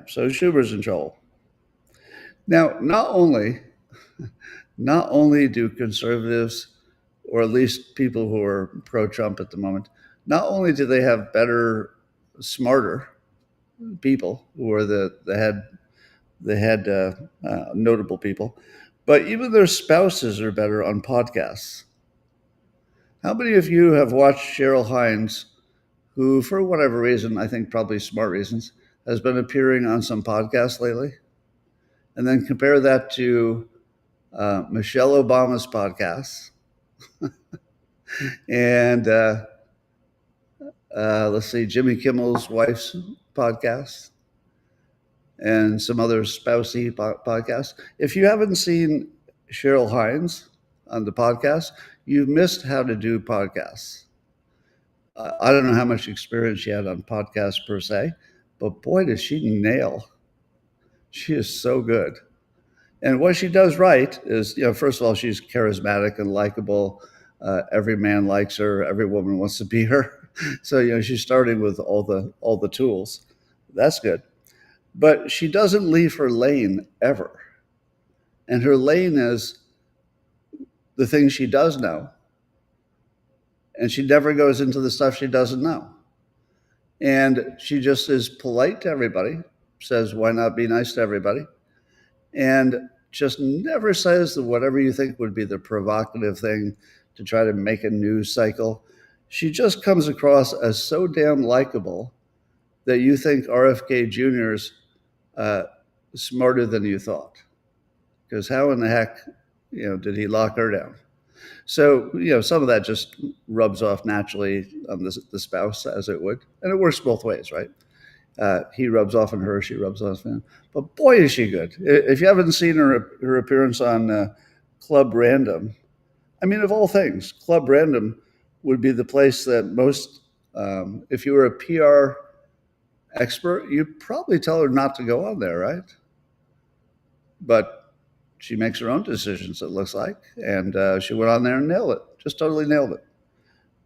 so Schumer's in trouble. Now, not only do conservatives, or at least people who are pro-Trump at the moment, not only do they have better, smarter people who are the head notable people, but even their spouses are better on podcasts. How many of you have watched Cheryl Hines, who, for whatever reason, I think probably smart reasons, has been appearing on some podcasts lately? And then compare that to Michelle Obama's podcasts and let's see, Jimmy Kimmel's wife's podcast and some other spousey podcasts. If you haven't seen Cheryl Hines on the podcast, you've missed how to do podcasts. I don't know how much experience she had on podcasts per se, but boy, does she nail. She is so good. And what she does right is, first of all, she's charismatic and likable. Every man likes her. Every woman wants to be her. So, she's starting with all the tools. That's good. But she doesn't leave her lane ever. And her lane is the things she does know. And she never goes into the stuff she doesn't know. And she just is polite to everybody, says, why not be nice to everybody? And just never says that whatever you think would be the provocative thing to try to make a news cycle. She just comes across as so damn likable that you think RFK Jr.'s smarter than you thought. Because how in the heck, did he lock her down? So, some of that just rubs off naturally on the spouse, as it would. And it works both ways, right? He rubs off on her, she rubs off on him. But boy, is she good. If you haven't seen her appearance on Club Random, I mean, of all things, Club Random would be the place that most, if you were a PR expert, you'd probably tell her not to go on there, right? But she makes her own decisions, it looks like. And she went on there and nailed it, just totally nailed it.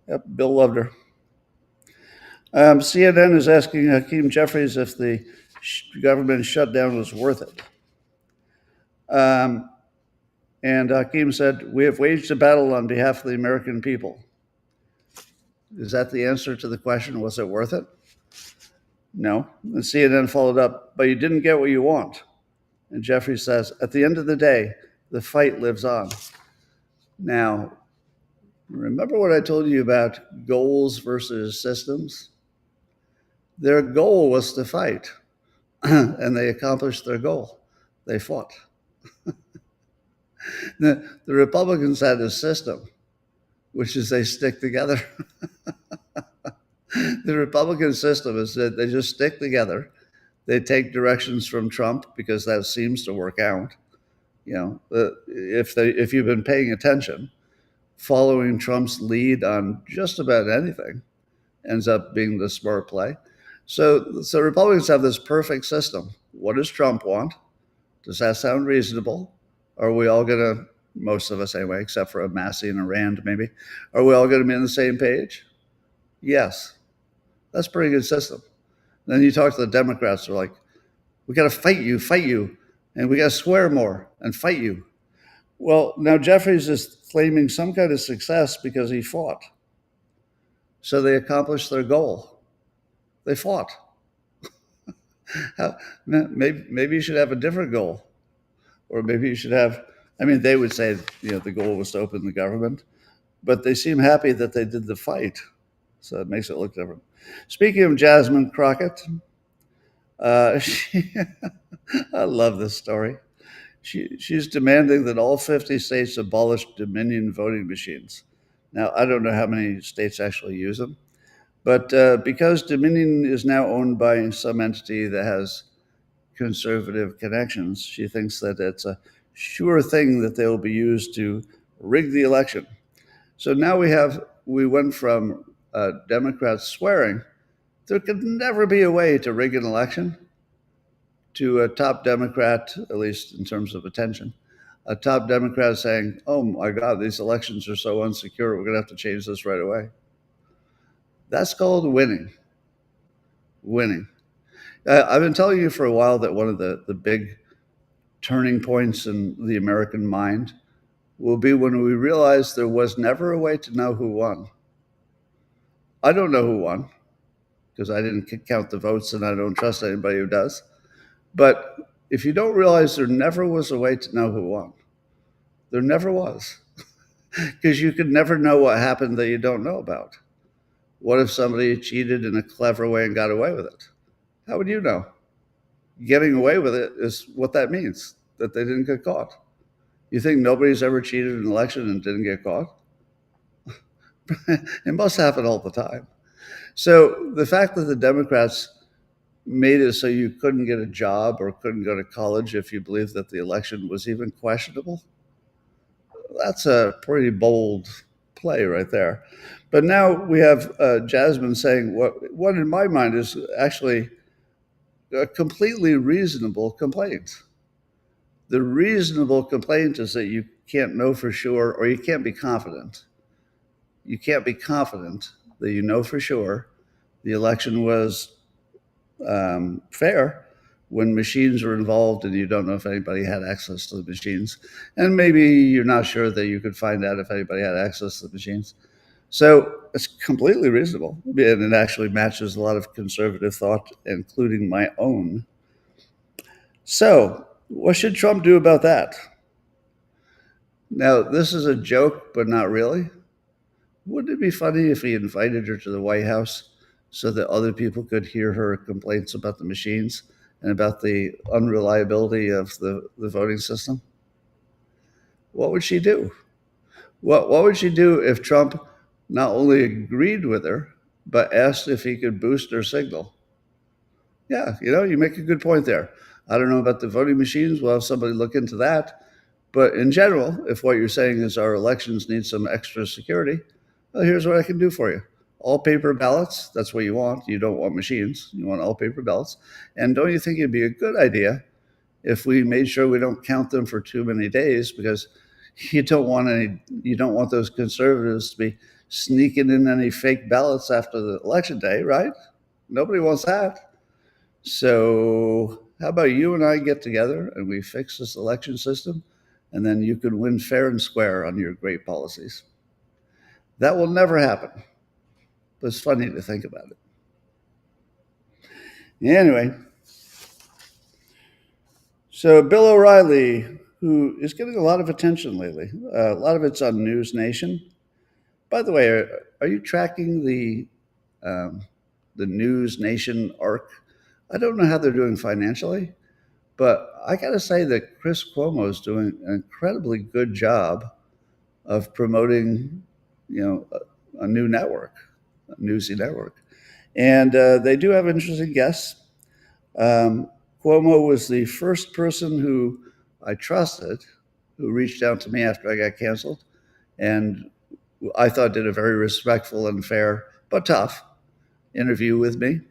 Yep, Bill loved her. CNN is asking Hakeem Jeffries if the government shutdown was worth it. And Hakeem said, "We have waged a battle on behalf of the American people." Is that the answer to the question? Was it worth it? No. And CNN followed up, "But you didn't get what you want." And Jeffries says, "At the end of the day, the fight lives on." Now, remember what I told you about goals versus systems? Their goal was to fight, and they accomplished their goal. They fought. The Republicans had a system, which is they stick together. The Republican system is that they just stick together. They take directions from Trump because that seems to work out. You know, if you've been paying attention, following Trump's lead on just about anything ends up being the smart play. So Republicans have this perfect system. What does Trump want? Does that sound reasonable? Are we all going to, most of us anyway, except for a Massey and a Rand maybe, are we all going to be on the same page? Yes. That's a pretty good system. Then you talk to the Democrats, they're like, we got to fight you, and we got to swear more and fight you. Well, now Jeffries is claiming some kind of success because he fought. So they accomplished their goal. They fought. Maybe you should have a different goal. Or maybe you should have, I mean, they would say, the goal was to open the government, but they seem happy that they did the fight. So it makes it look different. Speaking of Jasmine Crockett, I love this story. She's demanding that all 50 states abolish Dominion voting machines. Now, I don't know how many states actually use them, but because Dominion is now owned by some entity that has conservative connections, she thinks that it's a sure thing that they will be used to rig the election. So now we went from Democrats swearing there could never be a way to rig an election to a top Democrat, at least in terms of attention, a top Democrat saying, "Oh my God, these elections are so unsecure, we're going to have to change this right away." That's called winning. Winning. I've been telling you for a while that one of the big turning points in the American mind will be when we realize there was never a way to know who won. I don't know who won because I didn't count the votes and I don't trust anybody who does. But if you don't realize there never was a way to know who won, there never was, because you could never know what happened that you don't know about. What if somebody cheated in a clever way and got away with it? How would you know? Getting away with it is what that means, that they didn't get caught. You think nobody's ever cheated in an election and didn't get caught? It must happen all the time. So the fact that the Democrats made it so you couldn't get a job or couldn't go to college if you believed that the election was even questionable, that's a pretty bold play right there. But now we have Jasmine saying what in my mind is actually a completely reasonable complaint. The reasonable complaint is that you can't know for sure, or you can't be confident. You can't be confident that you know for sure the election was fair when machines are involved and you don't know if anybody had access to the machines. And maybe you're not sure that you could find out if anybody had access to the machines. So it's completely reasonable. And it actually matches a lot of conservative thought, including my own. So what should Trump do about that? Now, this is a joke, but not really. Wouldn't it be funny if he invited her to the White House so that other people could hear her complaints about the machines and about the unreliability of the voting system? What would she do? What would she do if Trump not only agreed with her, but asked if he could boost her signal? Yeah, you make a good point there. I don't know about the voting machines. We'll have somebody look into that. But in general, if what you're saying is our elections need some extra security, well, here's what I can do for you. All paper ballots, that's what you want. You don't want machines. You want all paper ballots. And don't you think it'd be a good idea if we made sure we don't count them for too many days, because you don't want those conservatives to be sneaking in any fake ballots after the election day, right? Nobody wants that. So how about you and I get together and we fix this election system, and then you can win fair and square on your great policies. That will never happen, but it's funny to think about it. Anyway, so Bill O'Reilly, who is getting a lot of attention lately, a lot of it's on News Nation. By the way, are you tracking um, the News Nation arc? I don't know how they're doing financially, but I got to say that Chris Cuomo is doing an incredibly good job of promoting, a new network, a newsy network, and they do have interesting guests. Um, Cuomo was the first person who I trusted, who reached out to me after I got canceled, and I thought did a very respectful and fair but tough interview with me.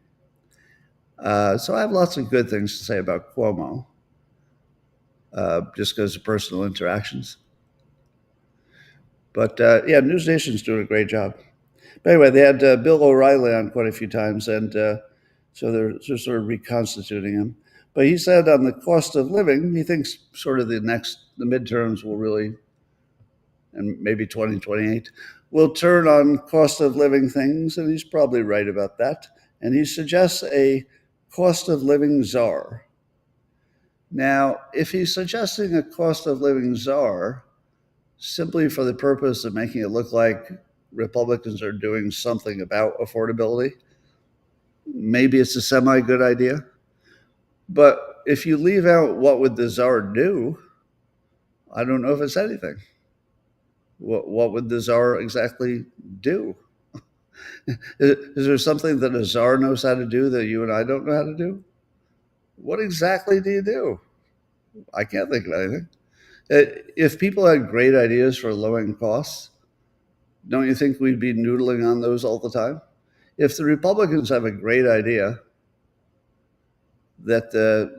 So I have lots of good things to say about Cuomo, just because of personal interactions. But yeah, News Nation's doing a great job. But anyway, they had Bill O'Reilly on quite a few times, and so they're sort of reconstituting him. But he said on the cost of living, he thinks sort of the midterms will really, and maybe 2028, will turn on cost of living things, and he's probably right about that. And he suggests a cost of living czar. Now, if he's suggesting a cost of living czar simply for the purpose of making it look like Republicans are doing something about affordability, maybe it's a semi good idea. But if you leave out what would the czar do, I don't know if it's anything. What would the czar exactly do? Is there something that a czar knows how to do that you and I don't know how to do? What exactly do you do? I can't think of anything. If people had great ideas for lowering costs, don't you think we'd be noodling on those all the time? If the Republicans have a great idea no,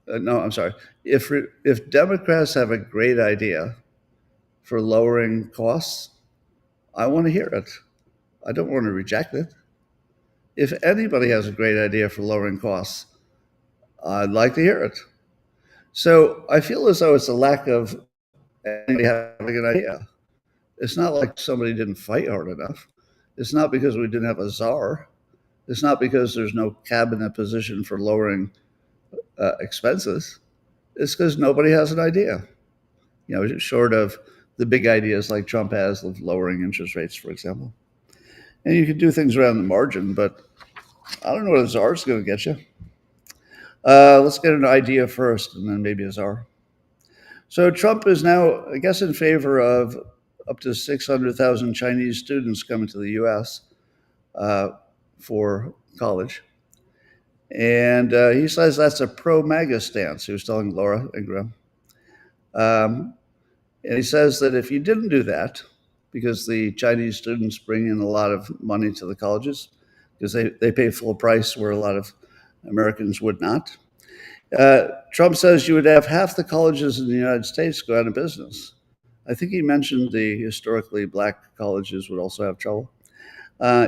I'm sorry. If Democrats have a great idea for lowering costs, I want to hear it. I don't want to reject it. If anybody has a great idea for lowering costs, I'd like to hear it. So I feel as though it's a lack of anybody having an idea. It's not like somebody didn't fight hard enough. It's not because we didn't have a czar. It's not because there's no cabinet position for lowering expenses. It's because nobody has an idea. Short of the big ideas like Trump has of lowering interest rates, for example. And you can do things around the margin, but I don't know what a czar is going to get you. Let's get an idea first, and then maybe a czar. So Trump is now, I guess, in favor of up to 600,000 Chinese students coming to the U.S. For college. And he says that's a pro-MAGA stance. He was telling Laura Ingraham. And he says that if you didn't do that, because the Chinese students bring in a lot of money to the colleges, because they pay full price where a lot of Americans would not. Trump says you would have half the colleges in the United States go out of business. I think he mentioned the historically black colleges would also have trouble.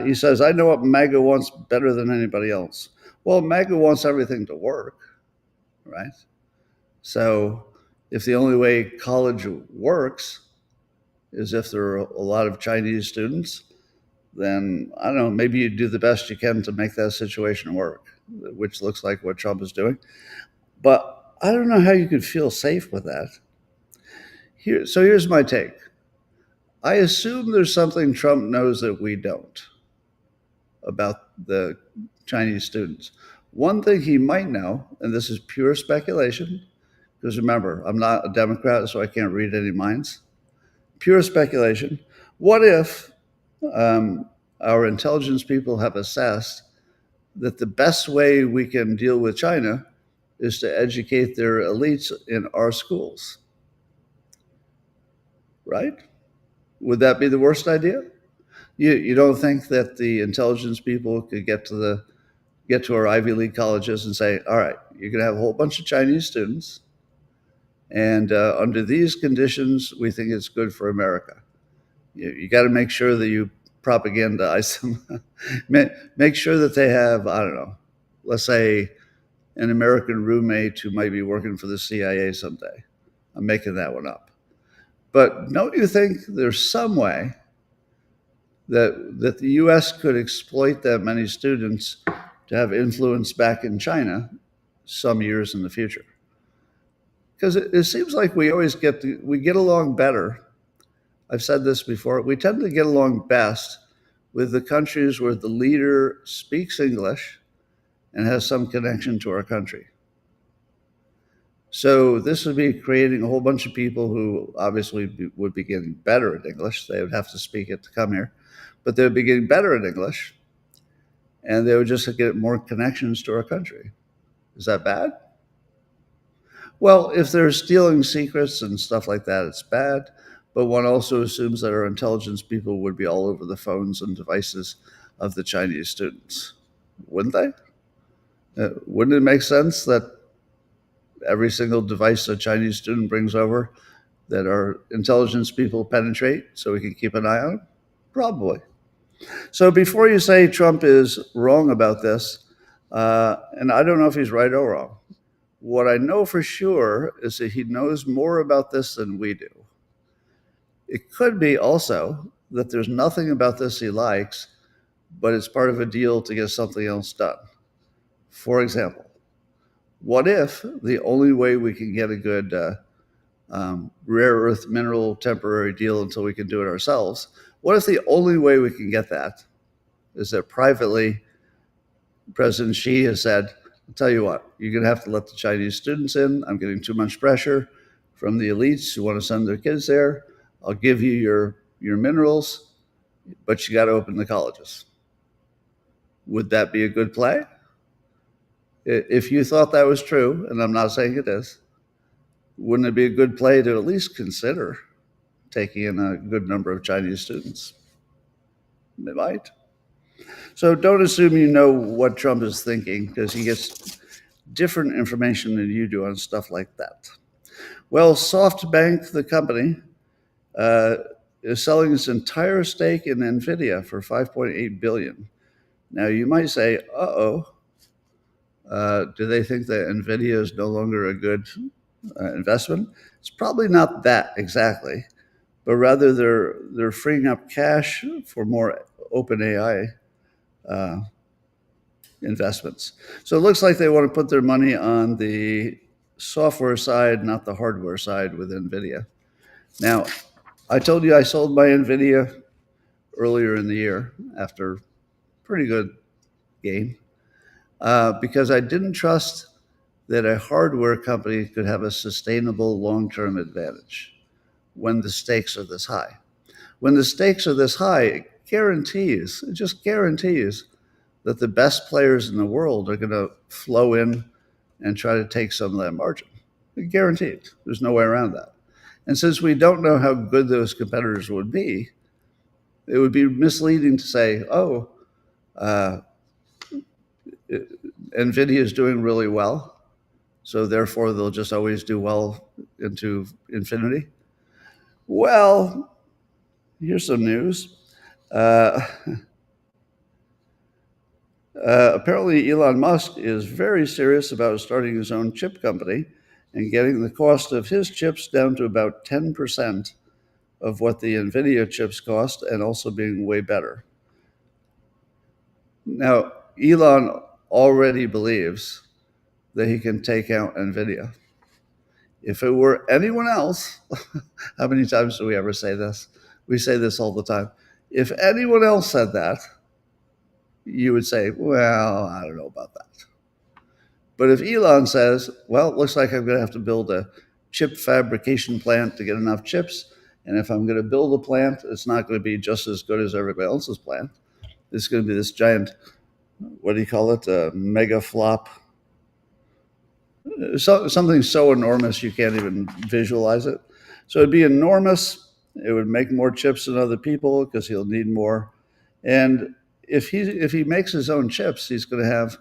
He says, I know what MAGA wants better than anybody else. Well, MAGA wants everything to work, right? So if the only way college works is if there are a lot of Chinese students, then I don't know, maybe you do the best you can to make that situation work, which looks like what Trump is doing. But I don't know how you could feel safe with that. So here's my take. I assume there's something Trump knows that we don't about the Chinese students. One thing he might know, and this is pure speculation, because remember, I'm not a Democrat, so I can't read any minds. Pure speculation. What if our intelligence people have assessed that the best way we can deal with China is to educate their elites in our schools, right? Would that be the worst idea? You don't think that the intelligence people could get to our Ivy League colleges and say, all right, you're going to have a whole bunch of Chinese students, and under these conditions, we think it's good for America. You got to make sure that you propagandize them. Make sure that they have, I don't know, let's say an American roommate who might be working for the CIA someday. I'm making that one up. But don't you think there's some way that the US could exploit that many students to have influence back in China some years in the future? Because it seems like we always we get along better. I've said this before. We tend to get along best with the countries where the leader speaks English and has some connection to our country. So this would be creating a whole bunch of people who obviously would be getting better at English. They would have to speak it to come here, but they would be getting better at English, and they would just get more connections to our country. Is that bad? Well, if they're stealing secrets and stuff like that, it's bad. But one also assumes that our intelligence people would be all over the phones and devices of the Chinese students. Wouldn't they? Wouldn't it make sense that every single device a Chinese student brings over, that our intelligence people penetrate so we can keep an eye on them? Probably. So before you say Trump is wrong about this, and I don't know if he's right or wrong, what I know for sure is that he knows more about this than we do. It could be also that there's nothing about this he likes, but it's part of a deal to get something else done. For example, what if the only way we can get a good rare earth mineral temporary deal until we can do it ourselves, what if the only way we can get that is that privately President Xi has said, I'll tell you what, you're going to have to let the Chinese students in. I'm getting too much pressure from the elites who want to send their kids there. I'll give you your minerals, but you got to open the colleges. Would that be a good play? If you thought that was true, and I'm not saying it is, wouldn't it be a good play to at least consider taking in a good number of Chinese students? It might. So don't assume you know what Trump is thinking, because he gets different information than you do on stuff like that. Well, SoftBank, the company, is selling its entire stake in NVIDIA for $5.8 billion. Now, you might say, do they think that NVIDIA is no longer a good investment? It's probably not that exactly, but rather they're freeing up cash for more OpenAI investments. So it looks like they want to put their money on the software side, not the hardware side with NVIDIA. Now, I told you I sold my NVIDIA earlier in the year after a pretty good gain because I didn't trust that a hardware company could have a sustainable long-term advantage when the stakes are this high. When the stakes are this high, it just guarantees that the best players in the world are going to flow in and try to take some of that margin. Guaranteed. There's no way around that. And since we don't know how good those competitors would be, it would be misleading to say, NVIDIA is doing really well, so therefore they'll just always do well into infinity. Well, here's some news. Apparently, Elon Musk is very serious about starting his own chip company and getting the cost of his chips down to about 10% of what the NVIDIA chips cost, and also being way better. Now, Elon already believes that he can take out NVIDIA. If it were anyone else, how many times do we ever say this? We say this all the time. If anyone else said that, you would say, well, I don't know about that. But if Elon says, well, it looks like I'm going to have to build a chip fabrication plant to get enough chips, and if I'm going to build a plant, it's not going to be just as good as everybody else's plant. It's going to be this giant what do you call it? A mega flop. Something so enormous you can't even visualize it. So it'd be enormous. It would make more chips than other people because he'll need more. And if he makes his own chips, he's going to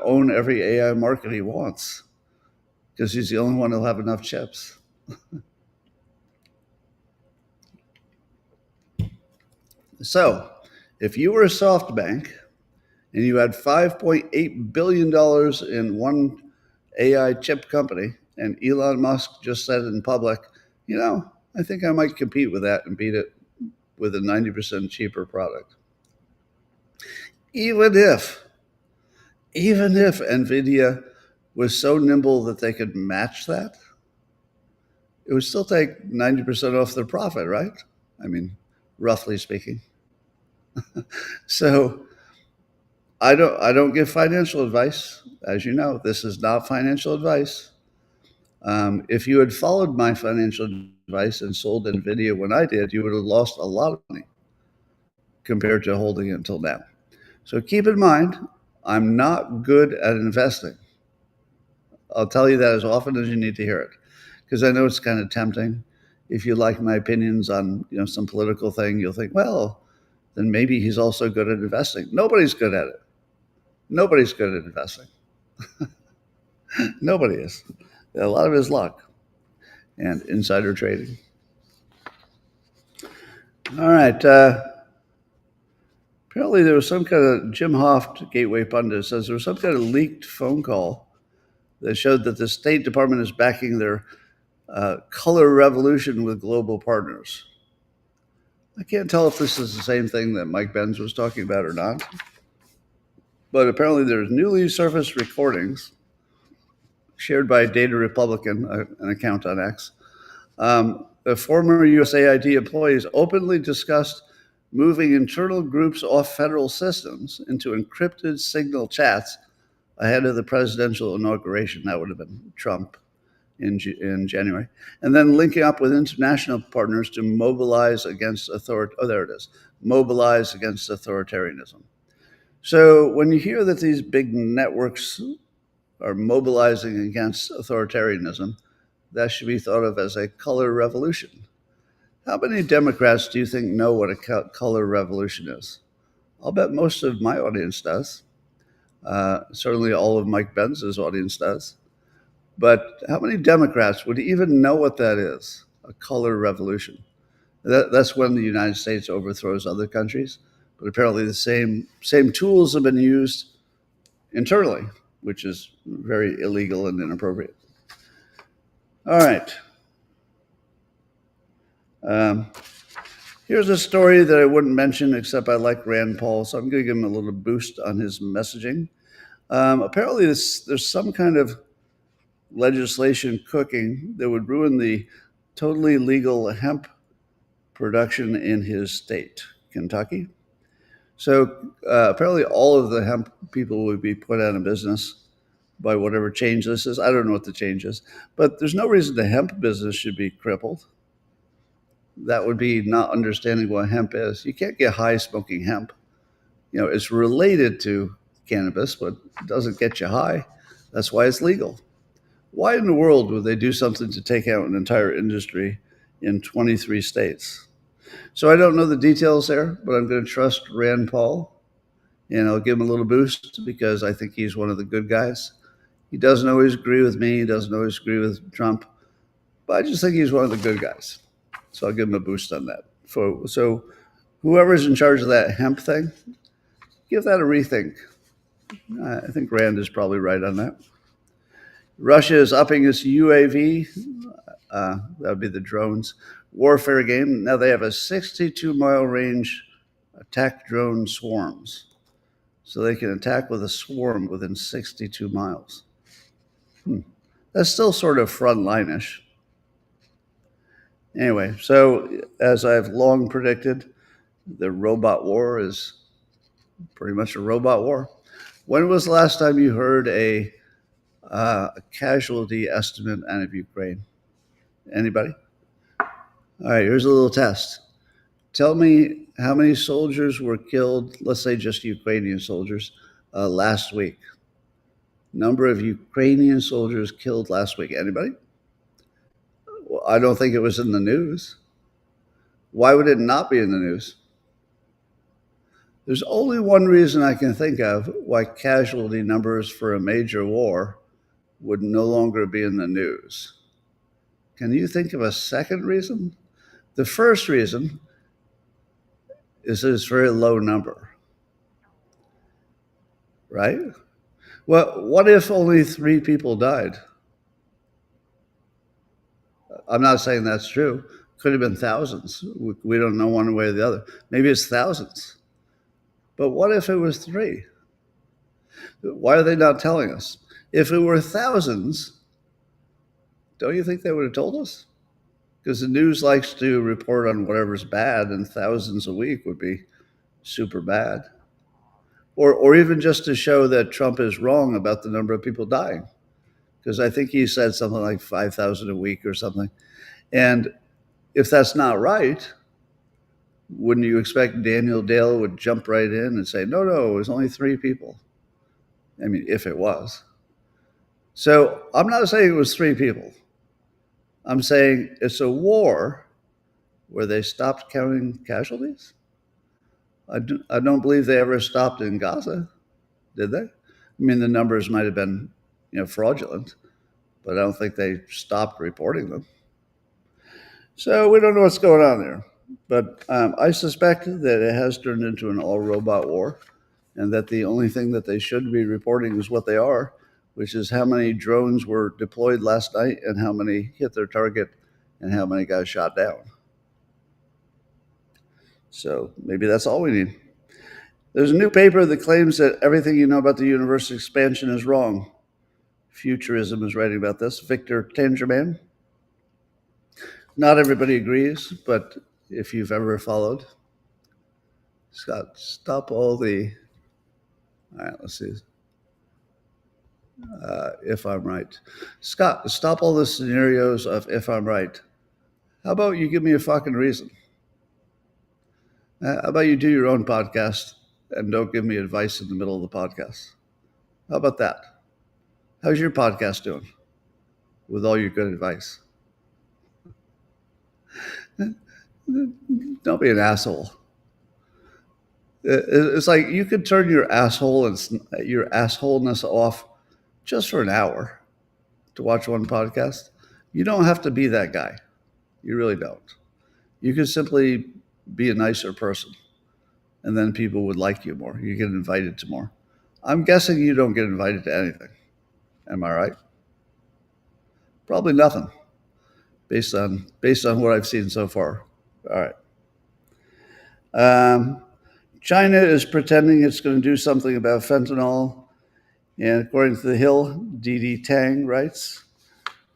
own every AI market he wants because he's the only one who'll have enough chips. So, if you were a SoftBank and you had $5.8 billion in one AI chip company, and Elon Musk just said in public, I think I might compete with that and beat it with a 90% cheaper product. Even if NVIDIA was so nimble that they could match that, it would still take 90% off their profit, right? I mean, roughly speaking. So I don't give financial advice. As you know, this is not financial advice. If you had followed my financial advice and sold NVIDIA when I did, you would have lost a lot of money compared to holding it until now. So keep in mind, I'm not good at investing. I'll tell you that as often as you need to hear it, because I know it's kind of tempting. If you like my opinions on some political thing, you'll think, well, then maybe he's also good at investing. Nobody's good at it. Nobody's good at investing. Nobody is. A lot of it is luck and insider trading. All right. Apparently, there was some kind of Jim Hoft, Gateway Pundit, says there was some kind of leaked phone call that showed that the State Department is backing their color revolution with global partners. I can't tell if this is the same thing that Mike Benz was talking about or not, but apparently there's newly surfaced recordings shared by Data Republican, an account on X. The former USAID employees openly discussed moving internal groups off federal systems into encrypted signal chats ahead of the presidential inauguration. That would have been Trump in January. And then linking up with international partners to mobilize against mobilize against authoritarianism. So when you hear that these big networks are mobilizing against authoritarianism, that should be thought of as a color revolution. How many Democrats do you think know what a color revolution is? I'll bet most of my audience does. Certainly all of Mike Benz's audience does. But how many Democrats would even know what that is, a color revolution? That's when the United States overthrows other countries. But apparently the same tools have been used internally, which is very illegal and inappropriate. All right. Here's a story that I wouldn't mention, except I like Rand Paul, so I'm going to give him a little boost on his messaging. Apparently, there's some kind of legislation cooking that would ruin the totally legal hemp production in his state, Kentucky. So apparently, all of the hemp people would be put out of business by whatever change this is. I don't know what the change is, but there's no reason the hemp business should be crippled. That would be not understanding what hemp is. You can't get high smoking hemp. It's related to cannabis, but it doesn't get you high. That's why it's legal. Why in the world would they do something to take out an entire industry in 23 states? So I don't know the details there, but I'm going to trust Rand Paul, and I'll give him a little boost because I think he's one of the good guys. He doesn't always agree with me. He doesn't always agree with Trump, but I just think he's one of the good guys. So I'll give him a boost on that. So whoever's in charge of that hemp thing, give that a rethink. I think Rand is probably right on that. Russia is upping its UAV, that would be the drones, warfare game. Now they have a 62-mile range attack drone swarms. So they can attack with a swarm within 62 miles. That's still sort of frontline-ish. Anyway, so as I've long predicted, the robot war is pretty much a robot war. When was the last time you heard a casualty estimate out of Ukraine? Anybody? All right, here's a little test. Tell me how many soldiers were killed, let's say just Ukrainian soldiers, last week. Number of Ukrainian soldiers killed last week. Anybody? Well, I don't think it was in the news. Why would it not be in the news? There's only one reason I can think of why casualty numbers for a major war would no longer be in the news. Can you think of a second reason? The first reason is that it's a very low number, right? Well, what if only 3 people died? I'm not saying that's true. Could have been thousands. We don't know one way or the other. Maybe it's thousands. But what if it was 3? Why are they not telling us? If it were thousands, don't you think they would have told us? Because the news likes to report on whatever's bad, and thousands a week would be super bad. Or even just to show that Trump is wrong about the number of people dying. Because I think he said something like 5,000 a week or something. And if that's not right, wouldn't you expect Daniel Dale would jump right in and say, no, it was only 3 people? I mean, if it was. So I'm not saying it was 3 people. I'm saying it's a war where they stopped counting casualties. I don't believe they ever stopped in Gaza, did they? I mean, the numbers might have been, fraudulent, but I don't think they stopped reporting them. So we don't know what's going on there. But I suspect that it has turned into an all-robot war, and that the only thing that they should be reporting is what they are, which is how many drones were deployed last night and how many hit their target and how many got shot down. So maybe that's all we need. There's a new paper that claims that everything you know about the universe expansion is wrong. Futurism is writing about this. Victor Tangerman. Not everybody agrees, but if you've ever followed, Scott, stop all the. All right, let's see. If I'm right. Scott, stop all the scenarios of if I'm right. How about you give me a fucking reason? How about you do your own podcast and don't give me advice in the middle of the podcast? How about that? How's your podcast doing with all your good advice? Don't be an asshole. It's like you could turn your asshole and your assholeness off just for an hour to watch one podcast. You don't have to be that guy. You really don't. You could simply be a nicer person, and then people would like you more. You get invited to more. I'm guessing you don't get invited to anything. Am I right? Probably nothing, based on what I've seen so far. All right. China is pretending it's going to do something about fentanyl. And according to The Hill, Didi Tang writes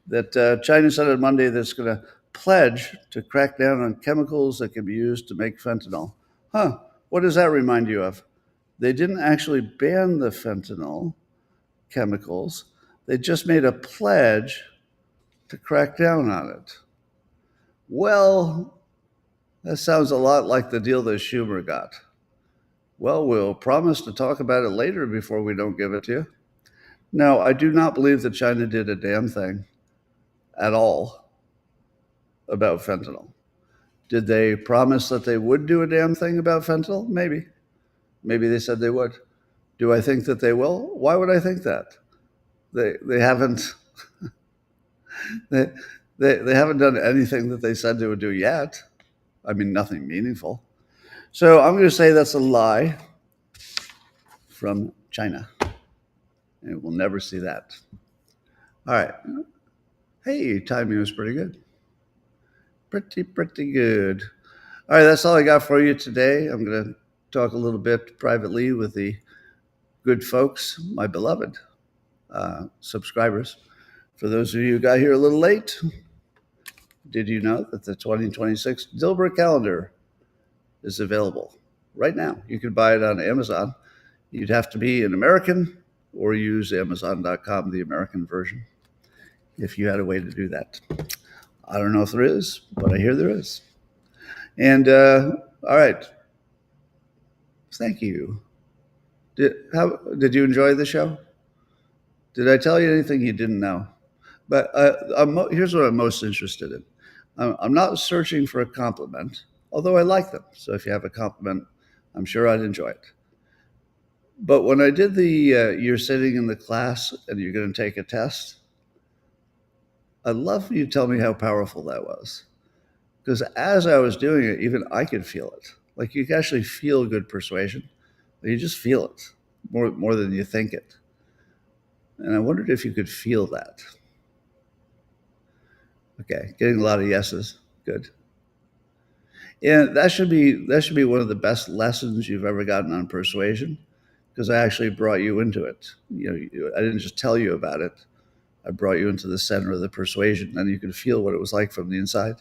that China said on Monday that it's going to pledge to crack down on chemicals that can be used to make fentanyl. What does that remind you of? They didn't actually ban the fentanyl chemicals. They just made a pledge to crack down on it. Well, that sounds a lot like the deal that Schumer got. Well, we'll promise to talk about it later before we don't give it to you. No, I do not believe that China did a damn thing at all about fentanyl. Did they promise that they would do a damn thing about fentanyl? Maybe. Maybe they said they would. Do I think that they will? Why would I think that? They haven't they haven't done anything that they said they would do yet. I mean, nothing meaningful. So I'm going to say that's a lie from China. And we'll never see that. All right. Hey, timing was pretty good. Pretty good. All right, that's all I got for you today. I'm going to talk a little bit privately with the good folks, my beloved subscribers. For those of you who got here a little late, did you know that the 2026 Dilbert calendar is available right now? You can buy it on Amazon. You'd have to be an American or use Amazon.com, the American version, if you had a way to do that. I don't know if there is, but I hear there is. And All right. Thank you. Did you enjoy the show? Did I tell you anything you didn't know? But here's what I'm most interested in. I'm not searching for a compliment, although I like them. So if you have a compliment, I'm sure I'd enjoy it. But when I did you're sitting in the class and you're going to take a test, I'd love for you to tell me how powerful that was. Because as I was doing it, even I could feel it. Like you can actually feel good persuasion. You just feel it more than you think it. And I wondered if you could feel that. Okay, getting a lot of yeses. Good. And that should be one of the best lessons you've ever gotten on persuasion, because I actually brought you into it. I didn't just tell you about it. I brought you into the center of the persuasion, and you could feel what it was like from the inside.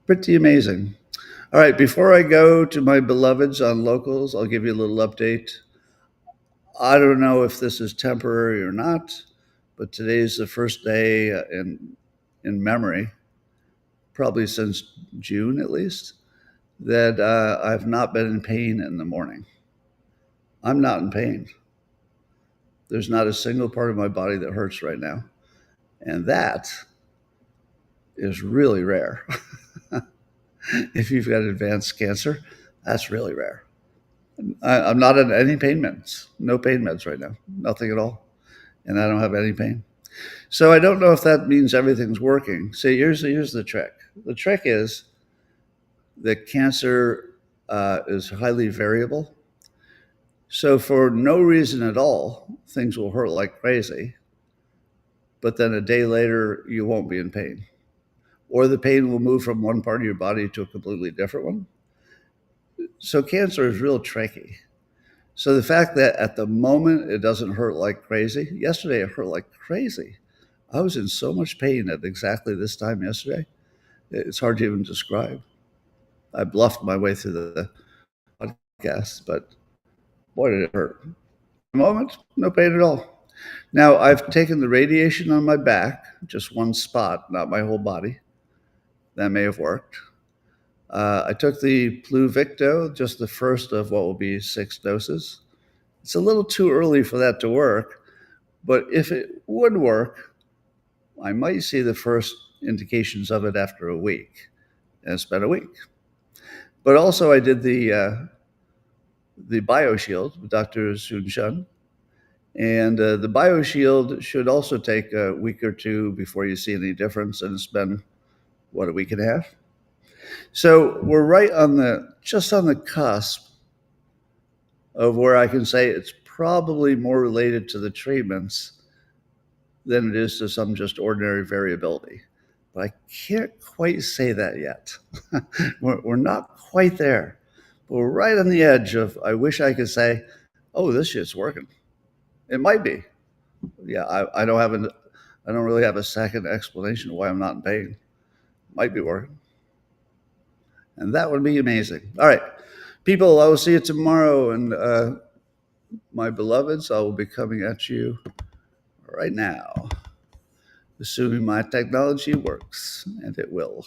Pretty amazing. All right, before I go to my beloveds on locals, I'll give you a little update. I don't know if this is temporary or not, but today's the first day in memory, probably since June at least, that I've not been in pain in the morning. I'm not in pain. There's not a single part of my body that hurts right now. And that is really rare. If you've got advanced cancer, that's really rare. I'm not on any pain meds, no pain meds right now, nothing at all. And I don't have any pain. So I don't know if that means everything's working. See, here's the trick. The trick is that cancer is highly variable. So for no reason at all, things will hurt like crazy. But then a day later, you won't be in pain. Or the pain will move from one part of your body to a completely different one. So cancer is real tricky. So the fact that at the moment it doesn't hurt like crazy, yesterday it hurt like crazy. I was in so much pain at exactly this time yesterday. It's hard to even describe. I bluffed my way through the podcast, but boy, did it hurt. At the moment, no pain at all. Now, I've taken the radiation on my back, just one spot, not my whole body. That may have worked. I took the Pluvicto, just the first of what will be 6 doses. It's a little too early for that to work, but if it would work, I might see the first indications of it after a week. And it's been a week. But also I did the BioShield with Dr. Sun, and the BioShield should also take a week or two before you see any difference, and it's been, a week and a half? So we're right just on the cusp of where I can say it's probably more related to the treatments than it is to some just ordinary variability. But I can't quite say that yet. We're not quite there. But we're right on the edge of, I wish I could say, oh, this shit's working. It might be. Yeah, I don't really have a second explanation of why I'm not in pain. Might be working. And that would be amazing. All right, people, I will see you tomorrow. And my beloveds, I will be coming at you right now, assuming my technology works, and it will.